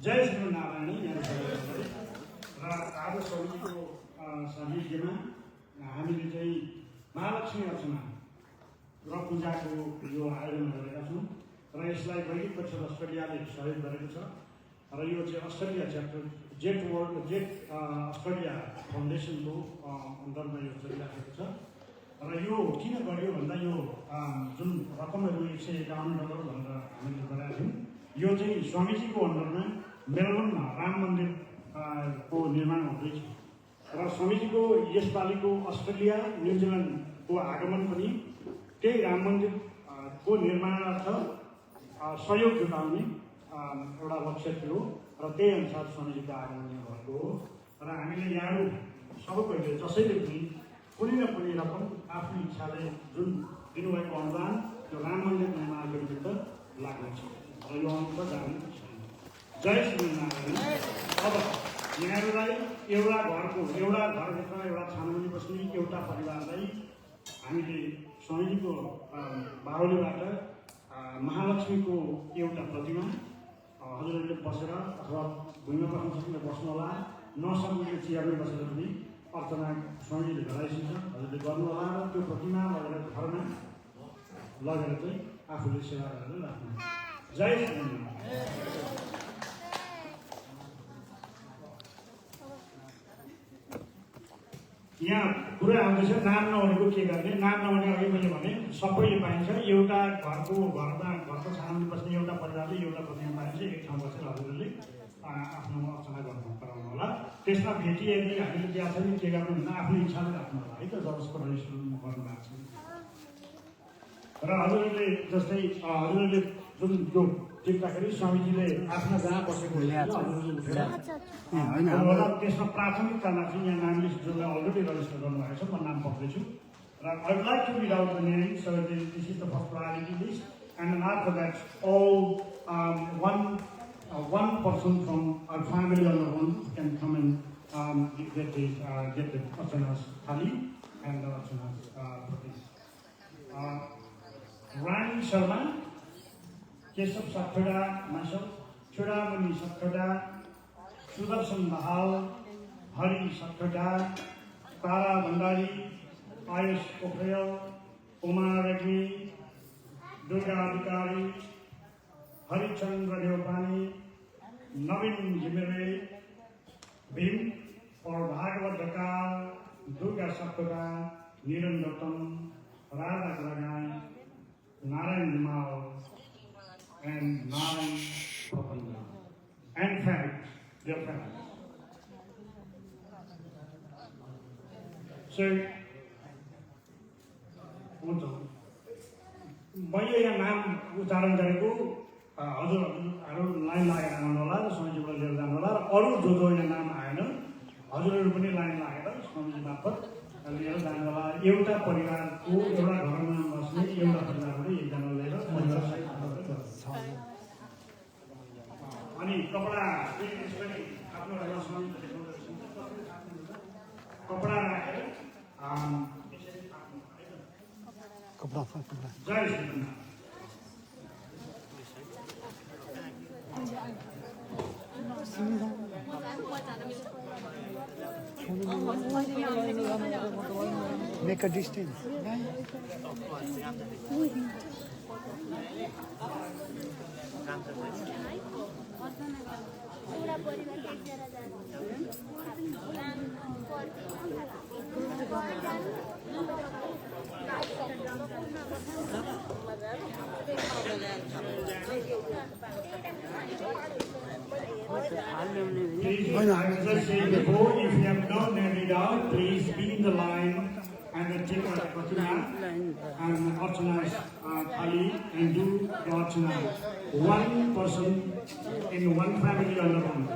जय श्रीमन्नारायण यहाँ सबैजनाले र आज समितिको सान्निध्यमा हामीले चाहिँ महालक्ष्मी अर्चना र पूजाको यो आयोजना गरेका छौँ र यसलाई वैदिक पक्ष अस्ट्रेलियाले सहयोग गरेको छ र यो चाहिँ अस्ट्रेलिया च्याप्टर जेट अस्ट्रेलिया फाउन्डेसनको अन्तर्गत यो चलिरहेको छ र यो किन गरियो भन्दा यो जुन रकमहरू $151 भनेर हामीले गराएको थियौँ यो चाहिँ स्वामीजीको अन्डरमा मेलबर्नमा राम मन्दिर को निर्माण हुँदैछ र स्वामीजीको यसपालिको अस्ट्रेलिया न्युजिल्यान्डको आगमन पनि त्यही राम मन्दिरको निर्माणार्थ सहयोग जुटाउने एउटा लक्ष्य थियो र त्यही अनुसार स्वामीजीको आगमन भएको हो र हामीले यहाँहरू सबैले जसैले पनि कुनै न कुनै रकम आफ्नो इच्छाले जुन दिनुभएको अनुदान त्यो राम मन्दिर निर्माणको निमित्त लाग्नेछ र यो अनुसार जाने जय श्रीमन्नारायण। अब यहाँहरूलाई एउटा घरभित्र एउटा छानामुनि बस्ने एउटा परिवारलाई हामीले स्वामीजीको बाहुलीबाट महालक्ष्मीको एउटा प्रतिमा हजुरहरूले बसेर अथवा भुइँमा बस्न सक्ने बस्नुहोला नसक्ने चियामै बसेर पनि अर्चना स्वामीजीले गराइसिन्छ हजुरले गर्नुहोला र त्यो प्रतिमा लगेर घरमा लगेर चाहिँ आफूले सेवा गरेर राख्नु। जय श्रीमन्नारायण। यहाँ कुरा आउँदैछ नाम नहुनेको के गर्ने नाम नहुने अघि मैले भने सबैले पाइन्छ एउटा घरको छानामुनि बस्ने एउटा परिवारले एउटा प्रतिमा पाइन्छ एक ठाउँ बसेर हजुरहरूले आफ्नो अर्चना गर्नु गराउनु होला त्यसमा भेटी यदि हामीले दिएको छ नि के गर्नु भन्दा आफ्नो इच्छाले राख्नु होला है त जसको रजिस्टर गर्नु भएको छ र हजुरहरूले जस्तै हजुरहरूले जुन जो टिप्दाखेरि स्वामीजीले आफ्नो जहाँ बसेको होला त्यसमा प्राथमिकतामा चाहिँ यहाँ नाम लिस्ट जसलाई अलरेडी रजिस्टर गर्नुभएको छ म नाम पक्दैछु र I would like to read out the name so this is the first priority list and after that all one person from our family alone can come and get the archanas thali and the archanas Rani Sharma, Keshav Sakhada, myself, Chudamani Sakhada, Sudarshan Mahal, Hari Sakhada, Tara Bandari, Ayush Pokhriyal, Umar Reddy, Durga Adhikari, Hari Chandra Deopani, Navin Jimere, Bhim, or Bhagavad Dakar, Durga Sakhada, Niran Dottam, Radha Kalagai, Narayan Mao, and Narayan Propanda, and families, their families. So, मैले यहाँ नाम उच्चारण गरेको हजुरहरू line लागेर आउनु होला र स्वामीजीबाट लिएर जानु होला र अरू जो यहाँ नाम आएन हजुरहरू पनि लाइन लागेर स्वामीजी मार्फत लिएर जानु होला। एउटा परिवारको एउटा घरमा बस्ने एउटा परिवारबाट एकजना लिएर परिवार सहित अनि कपडा आफ्नो कपडा राखेर जय Sriman Narayana. Make a distance. Please, I was just saying before, if you have not narrowed out, please be in the line and then take a pratina and archanas thali and do the archana. One person in one family alone.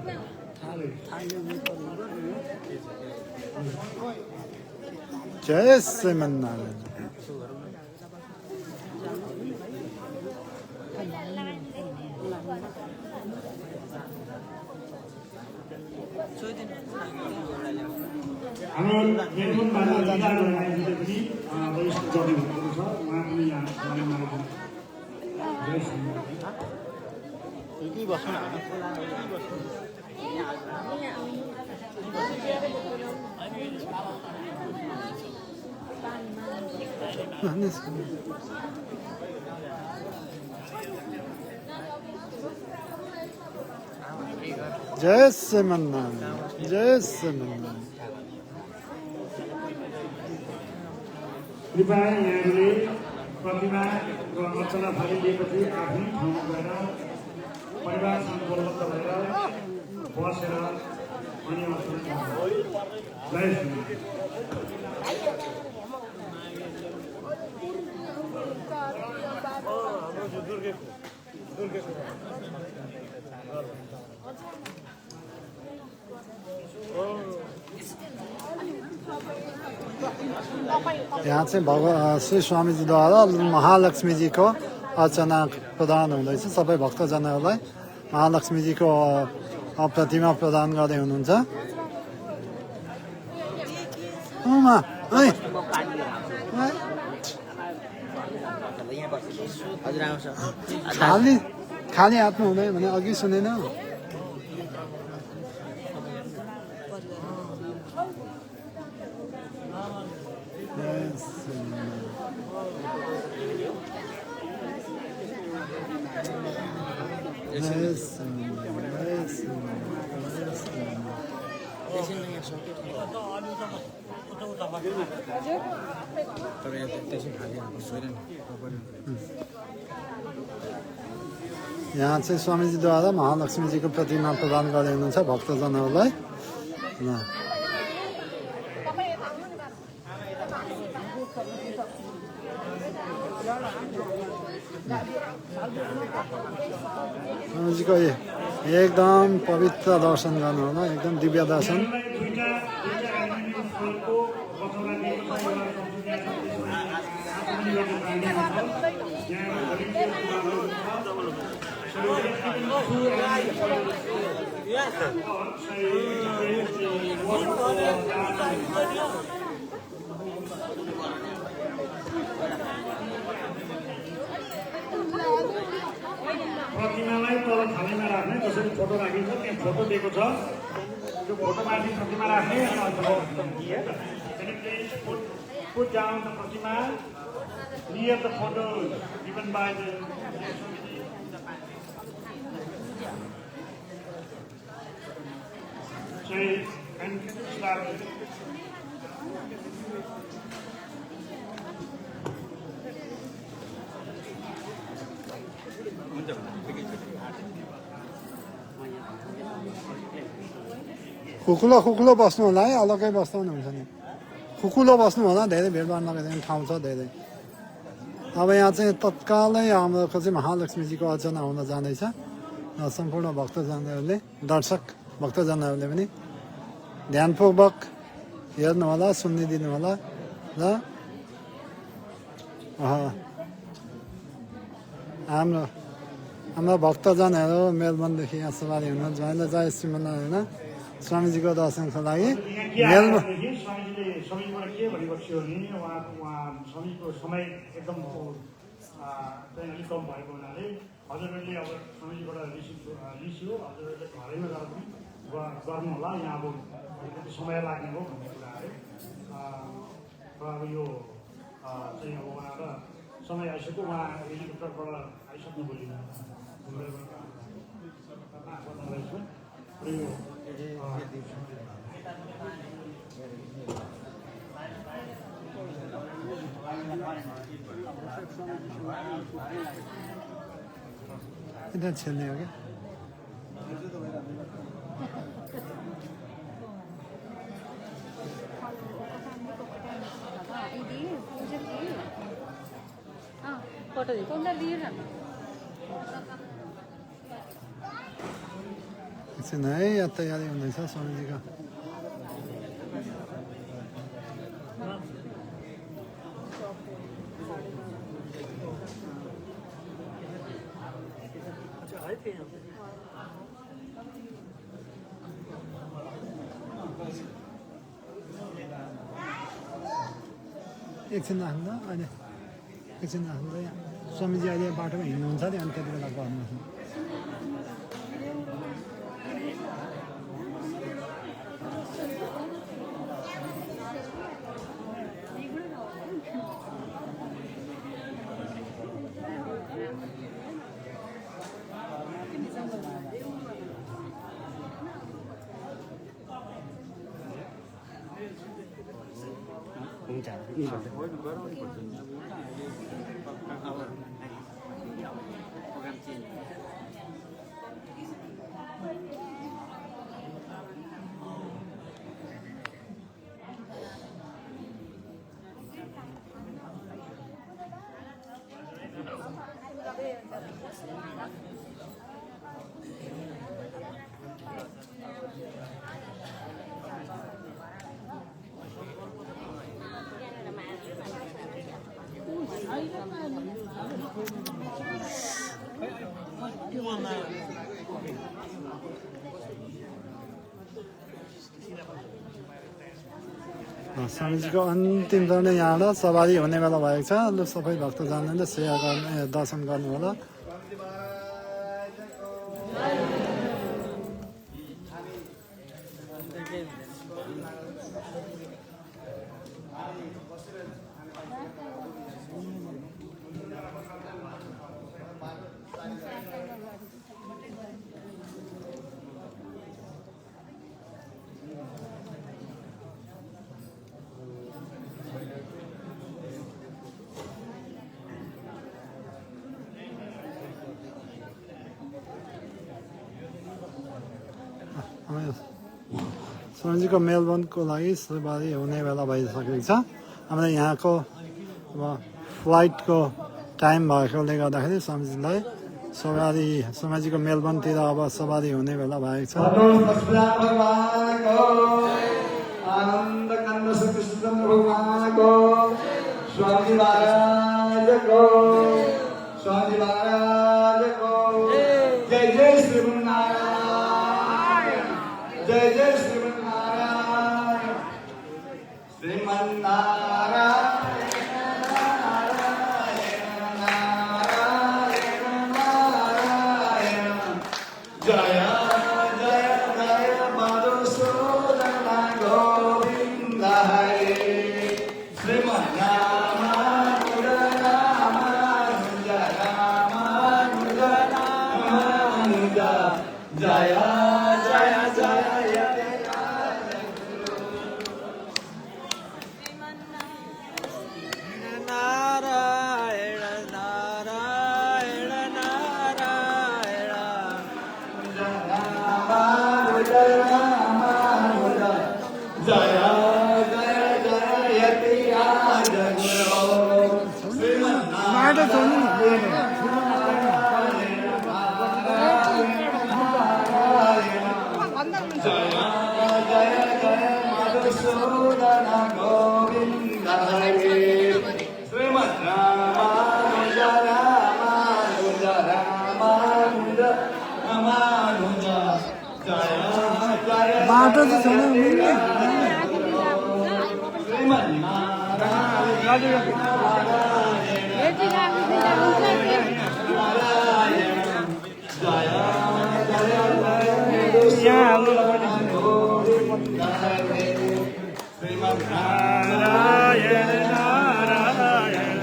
जय श्रीमन्नारायण। हाम्रो मेलबर्नमा जिल्लाले पनि वरिष्ठ गर्नुभएको छ उहाँ पनि यहाँ जय श्रीमन्नारायण। जय श्रीमन्नारायण, जय श्रीमन्नारायण। कृपया यहाँले प्रतिमा र अर्चना थालिदिएपछि आफ्नै ठाउँमा गएर परिवारसँग बलबद्ध भएर बसेर अनि अर्चना जय यहाँ चाहिँ श्री स्वामीजीद्वारा महालक्ष्मीजीको अर्चना प्रदान हुँदैछ। सबै भक्तजनहरूलाई महालक्ष्मीजीको प्रतिमा प्रदान गर्दै हुनुहुन्छ। खाली हातमा हुँदैन भने अघि सुनेन। यहाँ चाहिँ स्वामीजीद्वारा महालक्ष्मीजीको प्रतिमा प्रदान गर्दै हुनुहुन्छ भक्तजनहरूलाई। स्वामीजीको एकदम पवित्र दर्शन गर्नु होला, एकदम दिव्य दर्शन। प्रतिमालाई तल थालीमा राख्ने, जसरी फोटो राखिन्छ त्यहाँ फोटो दिएको छ, त्यो फोटोमाथि प्रतिमा राख्ने। Put down the Pratima, near the photo given by the say and start. खुकुलो बस्नु होला है, अलग्गै बस्नु हुन्छ नि। खुकुलो बस्नु होला, धेरै भिडभाड नगर्दैन, ठाउँ छ धेरै। अब यहाँ चाहिँ तत्कालै हाम्रो चाहिँ महालक्ष्मीजीको अर्चना हुन जाँदैछ। सम्पूर्ण भक्तजनहरूले, दर्शक भक्तजनहरूले पनि ध्यानपूर्वक हेर्नु होला, सुनिदिनु होला र हाम्रो भक्तजनहरू मेलबर्नदेखि यहाँ सवारी हुनुहुन्छ। उहाँलाई जय श्रीमन्नारायण। स्वामीजीको दर्शनको लागि स्वामीजीबाट के भनेको थियो भने स्वामीको समय एकदम अलिक कम भएको हुनाले हजुरहरूले अब स्वामीजीबाट लिस्यो, हजुरहरूले घरैमा गएर पनि गर्नु होला। यहाँ अब अलिकति समय लाग्ने हो भन्ने कुरा है। र अब यो चाहिँ अब उहाँ समय आइसक्यो, उहाँ हेलिकप्टरबाट आइसक्नु बोली इधर चलने हो गया। फोटो देखो ना लिए ना एकछिन है, यहाँ तयारी हुँदैछ स्वामीजीको। एकछिन राख्नु अहिले, एकछिन राख्नु। स्वामीजी अहिले बाटोमा हिँड्नुहुन्छ नि, अनि त्यति बेला गर्नुहोस्। स्वामीजीको अन्तिम चरण यहाँबाट सवारी हुने बेला भएको छ। लु सबै भक्तजनले सेवा गर्ने दर्शन गर्नु होला। स्वामीजीको मेलबर्नको लागि सवारी हुने बेला भइसकेको छ। हामीले यहाँको अब फ्लाइटको टाइम भएकोले गर्दाखेरि स्वामीजीलाई स्वामीजीको मेलबर्नतिर अब सवारी हुने बेला भएको छ। जय जय श्रीमन्नारायण, जय जय श्रीमन्नारायण, श्रीमन्नारायण नारायण नारायण नारायण, जय जय जय मधुसूदन गोविंद हरे, श्रीमन्नारायण रामानुज रामानुज रामानुज, जय जय जय नारायण नारायण नारायण, रामानुज रामानुज, जय जय जय यतिराज गुरो, श्रीमन्नारायण जय जय जय मधुसूदन गोविंद हरे, श्रीमन्नारायण रामानुज रामानुज रामानुज, जय जय श्रीमन्नारायण नारायण नारायण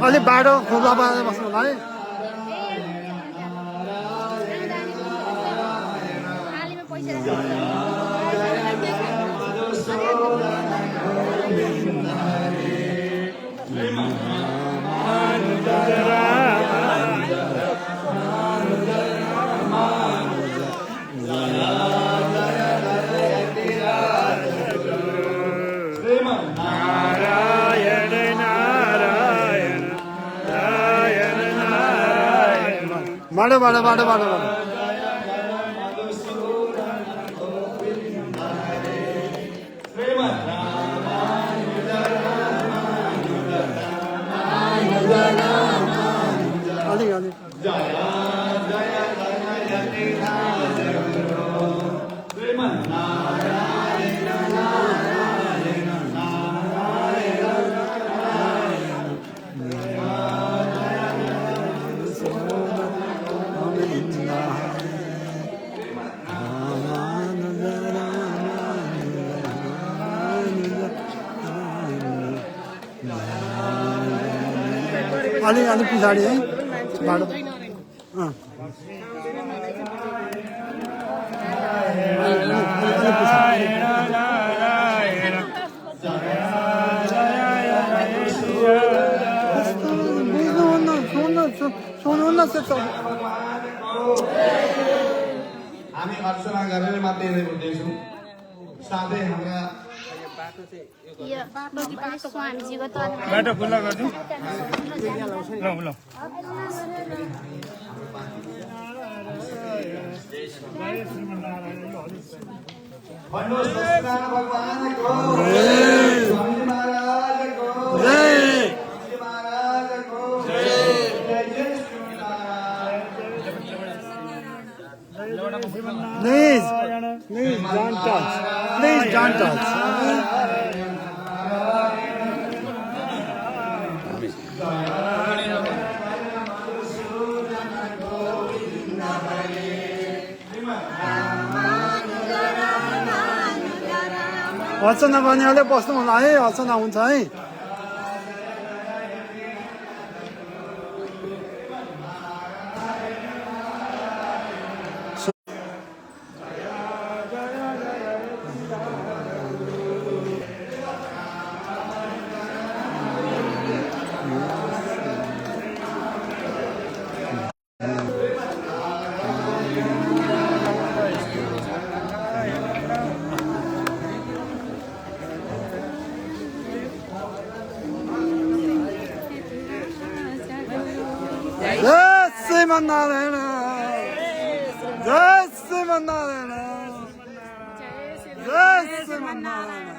अलि बाटो खुल्ला पारेर बस्नु होला है। बाटो बाटो बाटो बाटो बाटो अलिक अलिक श्रीमन्नारायण अलि पछाडि है बाटो अँ अलि पछाडि सुन्नुहुन्न हामी अर्चना गरेर मात्रै हुँदैछौँ साथै हाम्रा बाटो खुल्ला गर्छु ल भन्नुहोस् सत्यनारायण भगवानको स्वामी महाराजको महाराजको Please don't touch. Please don't touch. अर्चना बनिहाले बस्नु होला है अर्चना हुन्छ है जय श्रीमन्नारायण जय श्रीमन्नारायण जय श्रीमन्नारायण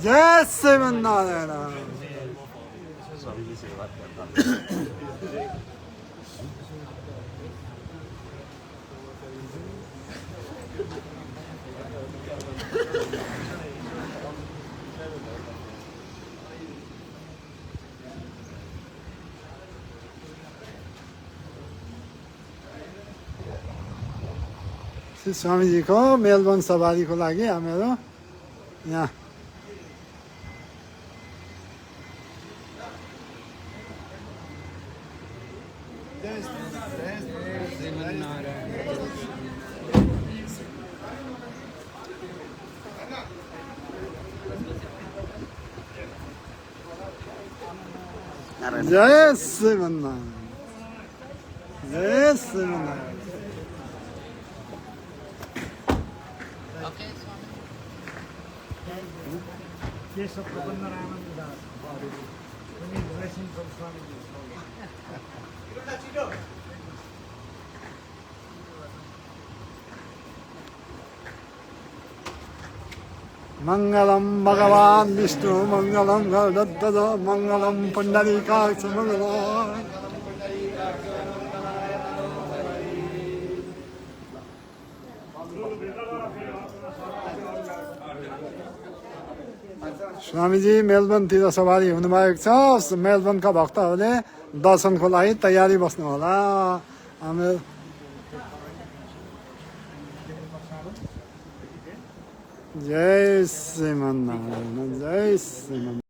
जय श्रीमन्नारायण श्री स्वामीजीको मेलबोर्न सवारीको लागि हामीहरू यहाँ जय श्रीमन्नारायण जय Sriman Narayana Case of Srimannarayan Das. We need blessing from Swamiji. मङ्गलं भगवान् विष्णु मङ्गलं गरुडध्वज मङ्गलं पुण्डरीकाक्ष मङ्गलम् स्वामीजी मेलबोर्नतिर सवारी हुनुभएको छ मेलबोर्नका भक्तहरूले दर्शनको लागि तयारी बस्नु होला हामी जय श्रीमन्नारायण जय श्रीमन्नारायण